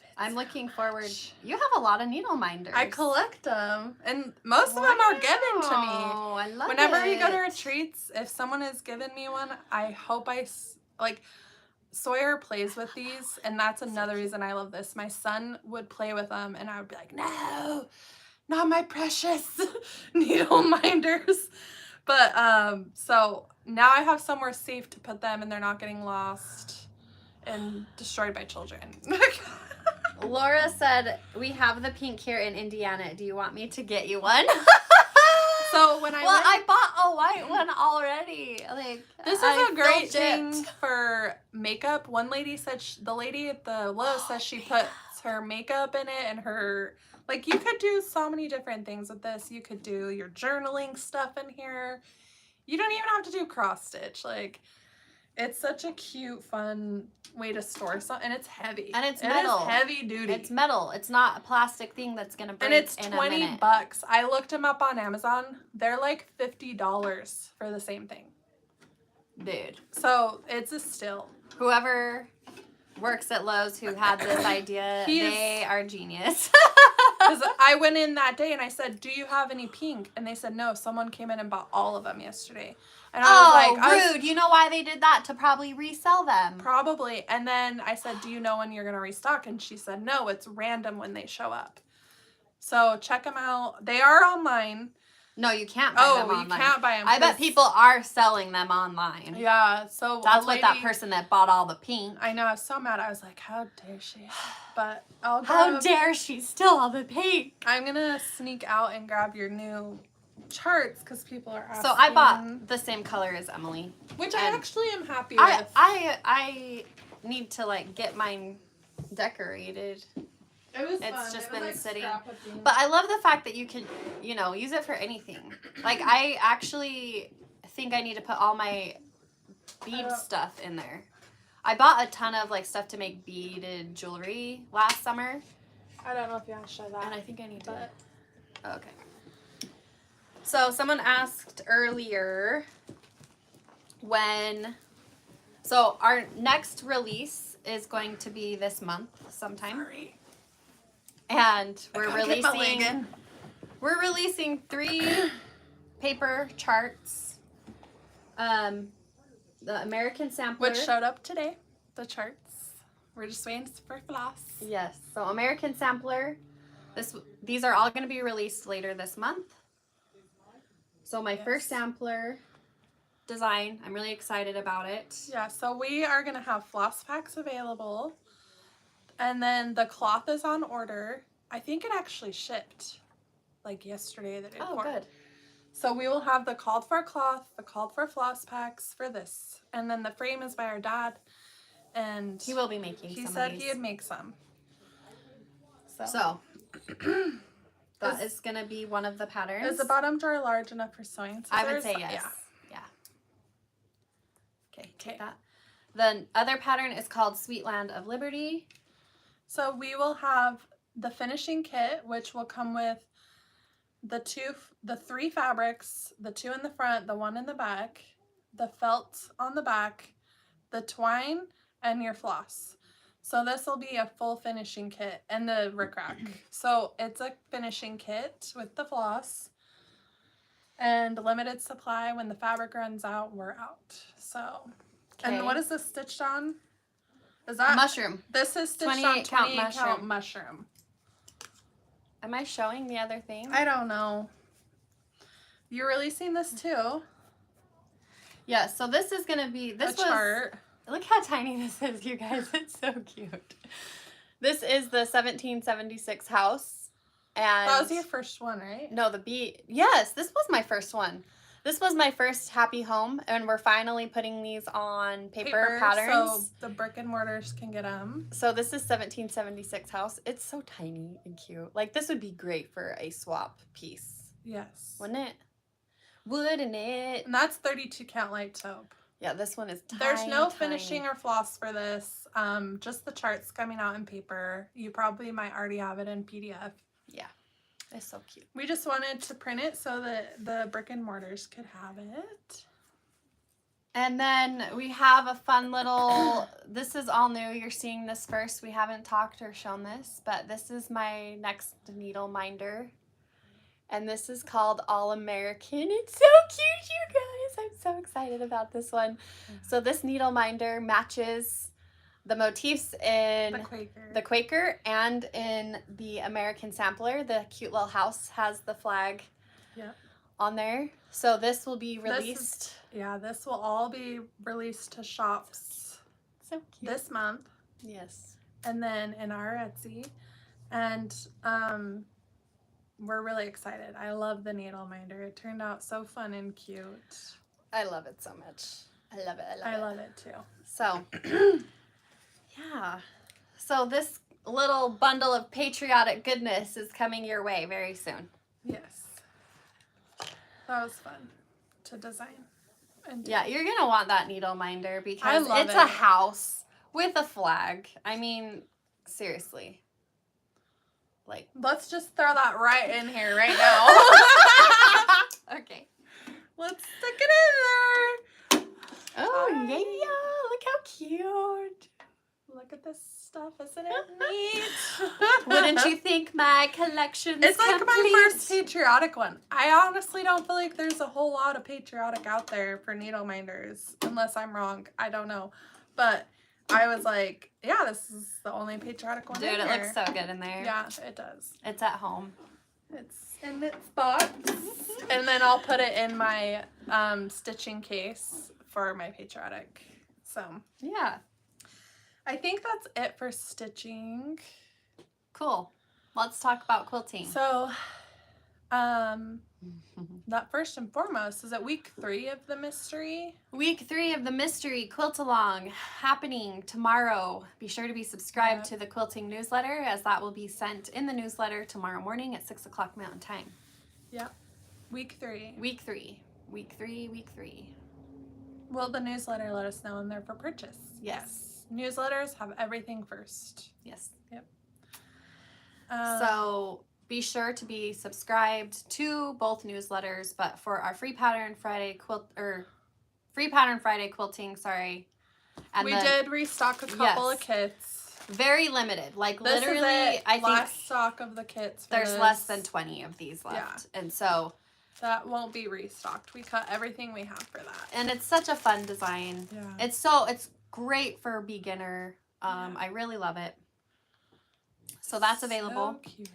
it. I'm looking forward. You have a lot of needle minders. I collect them, and most of them are given to me. I love Whenever it. we go to retreats, if someone has given me one, I hope like, Sawyer plays with these, and that's another reason I love this. My son would play with them, and I would be like, no, not my precious needle minders. But, so now I have somewhere safe to put them, and they're not getting lost and destroyed by children. Laura said, we have the pink here in Indiana. Do you want me to get you one? So when I bought a white one already. Like, this is a great thing for makeup. One lady said, the lady at the Lowe's says she puts her makeup in it, and her, like, you could do so many different things with this. You could do your journaling stuff in here. You don't even have to do cross stitch. Like, it's such a cute, fun way to store something, and it's heavy. And it's metal. It is heavy duty. It's metal. It's not a plastic thing that's gonna break. And it's in $20. a minute. I looked them up on Amazon. They're like $50 for the same thing. Dude. So it's a steal. Whoever works at Lowe's who had this idea, they are genius. Because I went in that day and I said, do you have any pink? And they said, no, someone came in and bought all of them yesterday. And I was like, rude. You know why they did that? To probably resell them. Probably. And then I said, do you know when you're going to restock? And she said, no, it's random when they show up. So check them out. They are online. No, you can't buy them online. You can't buy them. I bet people are selling them online. Yeah, so that's what that person that bought all the pink. I know, I was so mad. I was like, how dare she? But I'll how dare she steal all the pink? I'm gonna sneak out and grab your new charts because people are asking. So I bought the same color as Emily, which I actually am happy with. I need to like get mine decorated. It's just been sitting. But I love the fact that you can, use it for anything. Like, I actually think I need to put all my bead stuff in there. I bought a ton of, like, stuff to make beaded jewelry last summer. I don't know if you want to show that. And I think I need to. Oh, okay. So, someone asked earlier so our next release is going to be this month sometime. Sorry. And we're releasing 3 paper charts. The American Sampler, which showed up today. The charts. We're just waiting for floss. Yes. So American Sampler. These are all going to be released later this month. So my first sampler design, I'm really excited about it. Yeah. So we are going to have floss packs available. And then the cloth is on order. I think it actually shipped like yesterday. Oh, good. So we will have the called for cloth, the called for floss packs for this. And then the frame is by our dad. And he will be making some. He said he would make some. So that is going to be one of the patterns. Is the bottom drawer large enough for sewing scissors? I would say yes. Yeah. Okay, take that. The other pattern is called Sweetland of Liberty. So we will have the finishing kit, which will come with the 3 fabrics, the 2 in the front, the 1 in the back, the felt on the back, the twine, and your floss. So this will be a full finishing kit, and the rickrack. So it's a finishing kit with the floss, and limited supply. When the fabric runs out, we're out. So, and what is this stitched on? Is that mushroom? This is stitched on 28 count mushroom. Am I showing the other thing? I don't know. You're releasing this too. Yeah, so this is going to be chart. Look how tiny this is, you guys. It's so cute. This is the 1776 house. And that was your first one, right? No, the bee. Yes, this was my first one. This was my first happy home, and we're finally putting these on paper patterns. So the brick and mortars can get them. So this is 1776 house. It's so tiny and cute. Like, this would be great for a swap piece. Yes. Wouldn't it? Wouldn't it? And that's 32 count light taupe. Yeah, this one is tiny. There's no finishing or floss for this. Just the charts coming out in paper. You probably might already have it in PDF. Yeah. It's so cute. We just wanted to print it so that the brick and mortars could have it. And then we have a fun little, this is all new. You're seeing this first. We haven't talked or shown this, but this is my next needle minder. And this is called All American. It's so cute, you guys. I'm so excited about this one. So this needle minder matches the motifs in the Quaker and in the American Sampler. The cute little house has the flag on there. So this will be released. This will all be released to shops so cute. This month. Yes. And then in our Etsy. And we're really excited. I love the needle minder. It turned out so fun and cute. I love it so much. I love it. I love it too. So yeah. So this little bundle of patriotic goodness is coming your way very soon. Yes. That was fun to design. And yeah, you're going to want that needle minder because it's a house with a flag. I mean, seriously. Like, let's just throw that right in here right now. Okay. Let's stick it in there. Oh, yeah. Look how cute. Look at this stuff. Isn't it neat? Wouldn't you think my collection's It's like complete? my first patriotic one. I honestly don't feel like there's a whole lot of patriotic out there for needle minders. Unless I'm wrong. I don't know. But I was like, yeah, this is the only patriotic one. Dude, it looks so good in there. Yeah, it does. It's at home. It's in its box. And then I'll put it in my stitching case for my patriotic. So, yeah. I think that's it for stitching. Cool. Let's talk about quilting. So, that first and foremost, is it week 3 of the mystery? Week 3 of the mystery quilt along happening tomorrow. Be sure to be subscribed to the quilting newsletter, as that will be sent in the newsletter tomorrow morning at 6 o'clock Mountain Time. Yeah. Week 3. Week 3. Week 3. Week 3. Will the newsletter let us know when they're for purchase? Yes. Newsletters have everything first. Yes. Yep. So be sure to be subscribed to both newsletters, but for our Free Pattern Friday quilting, sorry. And we did restock a couple of kits. Very limited. Like, this literally, I think last stock of the kits. There's less than 20 of these left. Yeah. And so that won't be restocked. We cut everything we have for that. And it's such a fun design. Yeah. It's great for a beginner. I really love it. So that's available. So cute.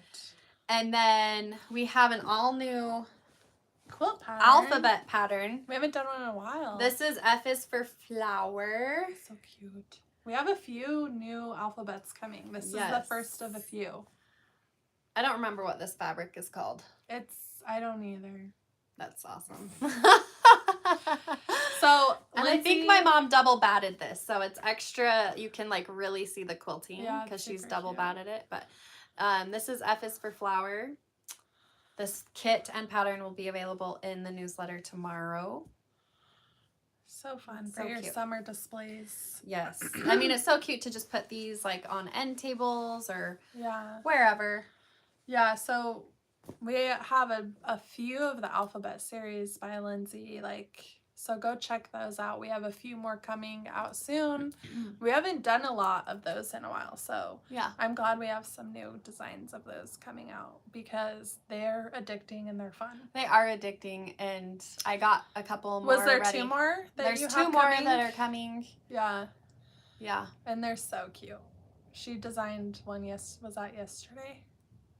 And then we have an all new quilt pattern. Alphabet pattern. We haven't done one in a while. This is F is for flower. So cute. We have a few new alphabets coming. This is the first of a few. I don't remember what this fabric is called. I don't either. That's awesome. So, and I think my mom double batted this, so it's extra. You can like really see the quilting because she's double batted it. But this is F is for flower. This kit and pattern will be available in the newsletter tomorrow. So fun for your summer displays. Yes. I mean, it's so cute to just put these like on end tables or wherever. Yeah, so we have a few of the alphabet series by Lindsay, so go check those out. We have a few more coming out soon. We haven't done a lot of those in a while, so I'm glad we have some new designs of those coming out because they're addicting and they're fun. They are addicting, and I got a couple more. Was there ready. 2 more that There's you 2 have more coming? that are coming. Yeah. Yeah. And they're so cute. She designed one, was that yesterday?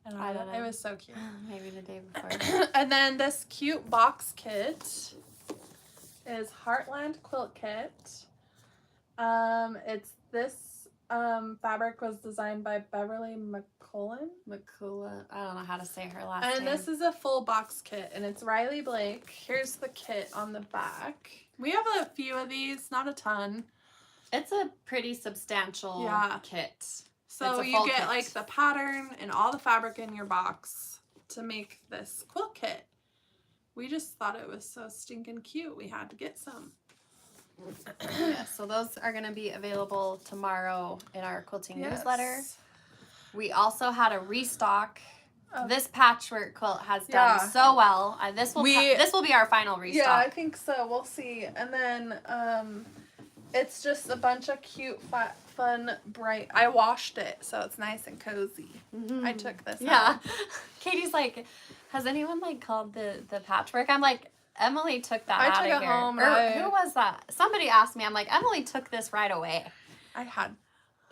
And I don't know. It was so cute. Maybe the day before. And then this cute box kit is Heartland Quilt Kit. It's this fabric was designed by Beverly McCullough. McCullough. I don't know how to say her last And name. this is a full box kit, and it's Riley Blake. Here's the kit on the back. We have a few of these, not a ton. It's a pretty substantial kit. So you get like the pattern and all the fabric in your box to make this quilt kit. We just thought it was so stinking cute. We had to get some. Yeah, so those are going to be available tomorrow in our quilting newsletter. We also had a restock. This patchwork quilt has done so well. This will be our final restock. Yeah, I think so. We'll see. And then it's just a bunch of cute, fun, bright. I washed it, so it's nice and cozy. I took this out. Katie's like, has anyone like called the patchwork? I'm like, Emily took that out of here. I took it home. Who was that? Somebody asked me. I'm like, Emily took this right away.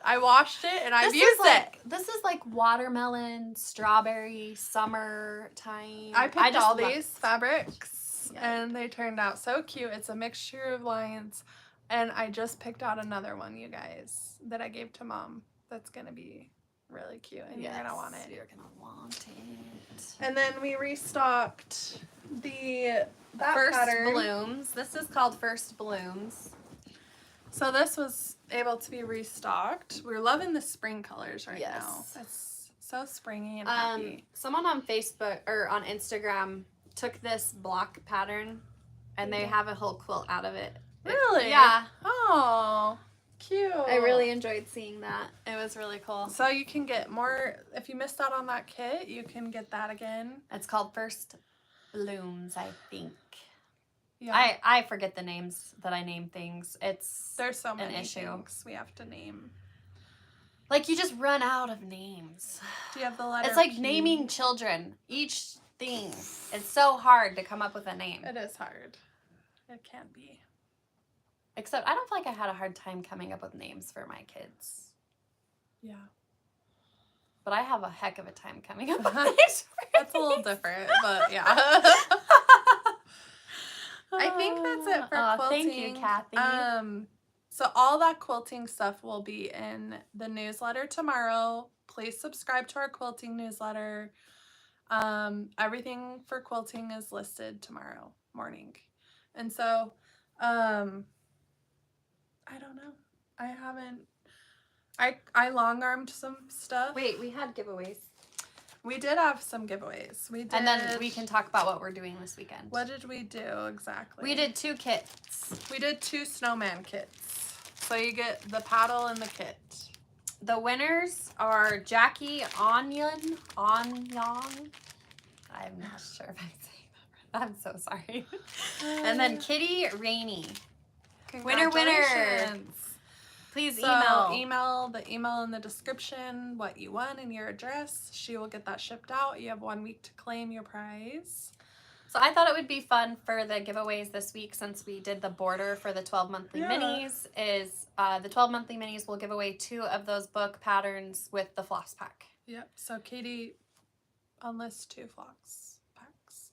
I washed it and I've used it. This is like watermelon, strawberry, summertime. I picked all these fabrics and they turned out so cute. It's a mixture of lines. And I just picked out another one, you guys, that I gave to Mom. That's going to be really cute and you're going to want it. You're going to want it. And then we restocked that First pattern. Blooms. This is called First Blooms. So this was able to be restocked. We're loving the spring colors right now. It's so springy and happy. Someone on Facebook or on Instagram took this block pattern and they have a whole quilt out of it. Really? Yeah. Oh, cute. I really enjoyed seeing that. It was really cool. So you can get more, if you missed out on that kit, you can get that again. It's called First Blooms, I think. Yeah. I forget the names that I name things. There's so many issue. things we have to name. Like you just run out of names. Do you have the letter? It's like P? naming children. Each thing. It's so hard to come up with a name. It is hard. It can be. Except I don't feel like I had a hard time coming up with names for my kids. Yeah. But I have a heck of a time coming up with names. That's a little different, but yeah. I think that's it for quilting. Thank you, Kathy. So all that quilting stuff will be in the newsletter tomorrow. Please subscribe to our quilting newsletter. Everything for quilting is listed tomorrow morning. And so, I don't know. I long-armed some stuff. Wait, we had giveaways. We did have some giveaways. We did. And then we can talk about what we're doing this weekend. What did we do exactly? We did 2 kits. We did 2 snowman kits. So you get the paddle and the kit. The winners are Jackie Onion. I'm not sure if I'm saying that right. I'm so sorry. And then Kitty Rainey. Winner, winner. Please email the email in the description what you won and your address. She will get that shipped out. You have 1 week to claim your prize. So I thought it would be fun for the giveaways this week, since we did the border for the 12 monthly minis, is the 12 monthly minis will give away 2 of those book patterns with the floss pack. Yep. So Katie unlists 2 floss packs.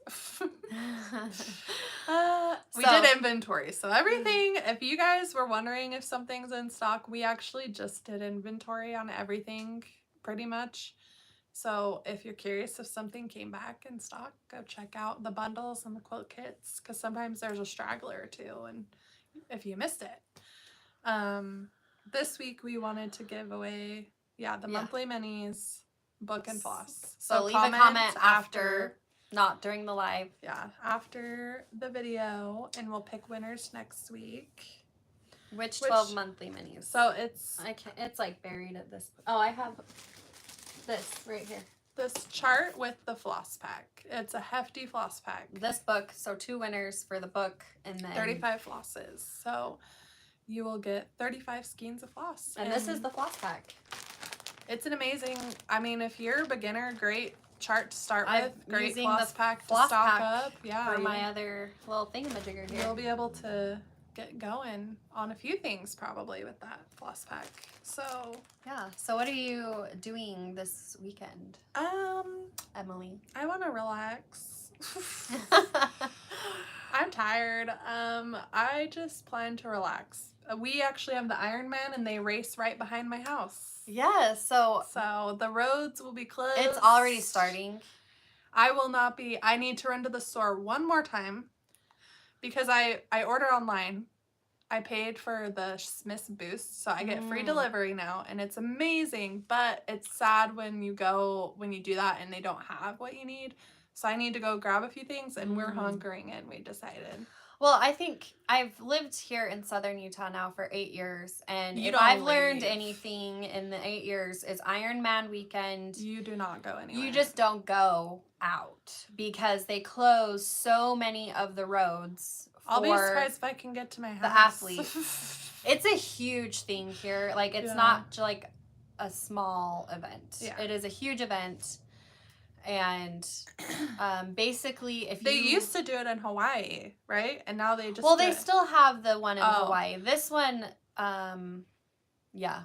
We did inventory. So everything, if you guys were wondering if something's in stock, we actually just did inventory on everything pretty much. So if you're curious if something came back in stock, go check out the bundles and the quilt kits, because sometimes there's a straggler or 2 and if you missed it. This week we wanted to give away the monthly minis, book and floss. So leave a comment after, not during the live. Yeah, after the video, and we'll pick winners next week. Which 12 monthly minis? So it's like buried at this. Oh, I have this right here. This chart with the floss pack. It's a hefty floss pack. This book, so 2 winners for the book, and then 35 flosses. So you will get 35 skeins of floss. And this is the floss pack. It's an amazing, I mean, if you're a beginner, great chart to start with. Great floss pack to stock up. Yeah. For my other little thingamajigger here. You'll be able to get going on a few things probably with that floss pack. So yeah. So what are you doing this weekend, Emily? I want to relax. I'm tired. I just plan to relax. we actually have the Ironman, and they race right behind my house. Yes, so the roads will be closed. It's already starting. I will not be. I need to run to the store one more time because I order online. I paid for the Smith's Boost, so I get free delivery now, and it's amazing, but it's sad when you do that and they don't have what you need. So I need to go grab a few things, and we're hunkering in, we decided. Well, I think I've lived here in southern Utah now for 8 years, and if I've learned anything in the 8 years is Ironman weekend. You do not go anywhere. You just don't go out because they close so many of the roads. I'll be surprised if I can get to my house. The athletes. It's a huge thing here. Like, it's not like a small event. Yeah. It is a huge event. And basically, if they used to do it in Hawaii, right? And now they just they still have the one in Hawaii. This one, yeah.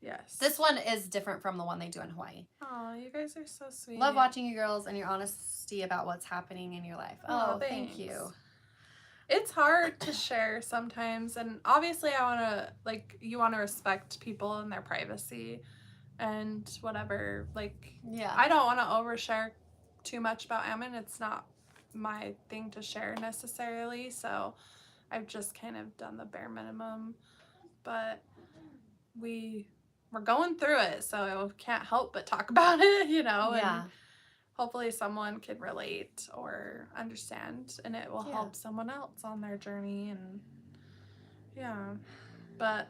Yes. This one is different from the one they do in Hawaii. Oh, you guys are so sweet. Love watching you girls and your honesty about what's happening in your life. Oh, thank you. It's hard to share sometimes, and obviously I want to, like, you want to respect people and their privacy and whatever. Like, yeah, I don't want to overshare too much about Ammon. It's not my thing to share necessarily, so I've just kind of done the bare minimum, but we're going through it, so I can't help but talk about it, you know. Yeah. And hopefully someone could relate or understand, and it will help someone else on their journey. And but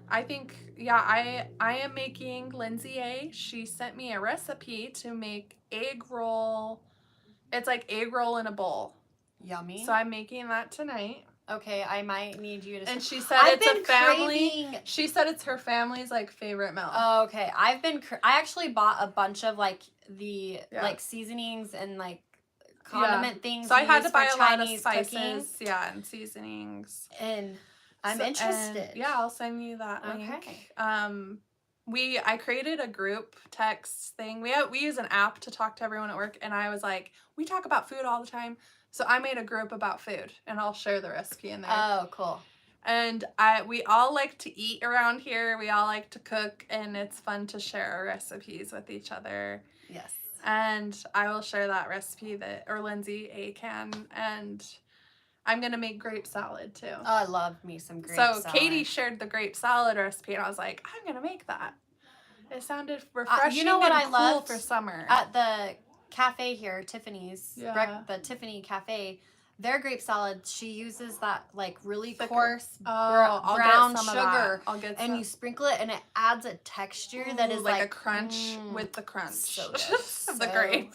I think, I am making Lindsay A. She sent me a recipe to make egg roll. It's like egg roll in a bowl. Yummy. So I'm making that tonight. Okay, I might need you to. And she said it's a family. She said it's her family's like favorite meal. Oh, okay. I actually bought a bunch of like the like seasonings and like condiment things. So I had to buy a lot of spices, and seasonings. And I'm interested. And, I'll send you that link. I created a group text thing. We use an app to talk to everyone at work, and I was like, we talk about food all the time. So I made a group about food, and I'll share the recipe in there. Oh, cool. And we all like to eat around here. We all like to cook, and it's fun to share our recipes with each other. Yes. And I will share that recipe or Lindsay A can, and I'm going to make grape salad too. Oh, I love me some grape salad. So Katie shared the grape salad recipe, and I was like, I'm going to make that. It sounded refreshing you know what and cool for summer. At the cafe here, Tiffany's, the Tiffany Cafe, their grape salad, she uses that like really coarse brown sugar, and you sprinkle it, and it adds a texture that is like a crunch with the crunch. So good. The grape.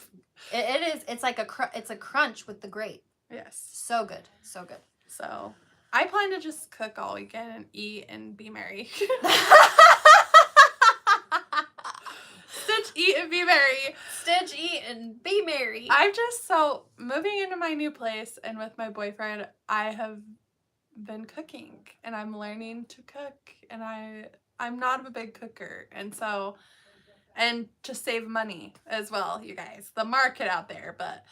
It is. It's like it's a crunch with the grape. Yes. So good. So good. So I plan to just cook all weekend and eat and be merry. Stitch, eat, and be merry. Stitch, eat, and be merry. I'm just moving into my new place, and with my boyfriend, I have been cooking, and I'm learning to cook, and I'm not a big cooker, and to save money as well, you guys, the market out there, but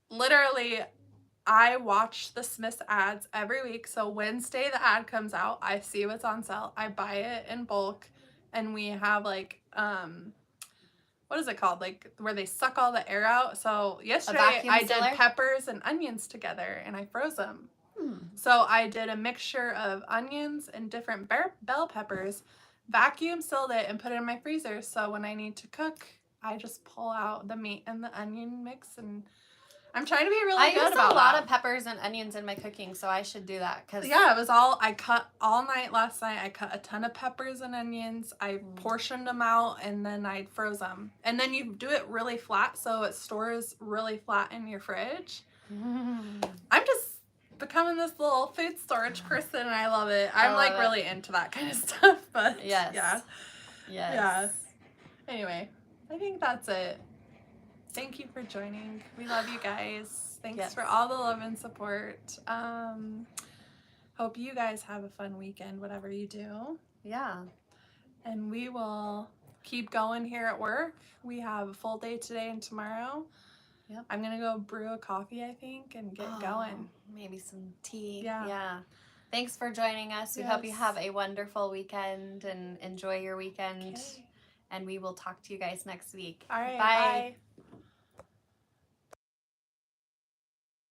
literally, I watch the Smith's ads every week. So Wednesday the ad comes out, I see what's on sale, I buy it in bulk, and we have like what is it called? Like where they suck all the air out. So yesterday I did peppers and onions together, and I froze them. So I did a mixture of onions and different bell peppers, vacuum sealed it, and put it in my freezer. So when I need to cook, I just pull out the meat and the onion mix, and I'm trying to be really good about that. I use a lot of peppers and onions in my cooking, so I should do that. I cut all night last night. I cut a ton of peppers and onions. I portioned them out, and then I froze them. And then you do it really flat, so it stores really flat in your fridge. I'm just becoming this little food storage person, and I love it. I'm like really into that kind of stuff, but yeah. Anyway, I think that's it. Thank you for joining. We love you guys. Thanks for all the love and support. Hope you guys have a fun weekend, whatever you do. Yeah. And we will keep going here at work. We have a full day today and tomorrow. Yep. I'm going to go brew a coffee, I think, and get going. Maybe some tea. Yeah. Thanks for joining us. We hope you have a wonderful weekend and enjoy your weekend. And we will talk to you guys next week. All right. Bye. Bye.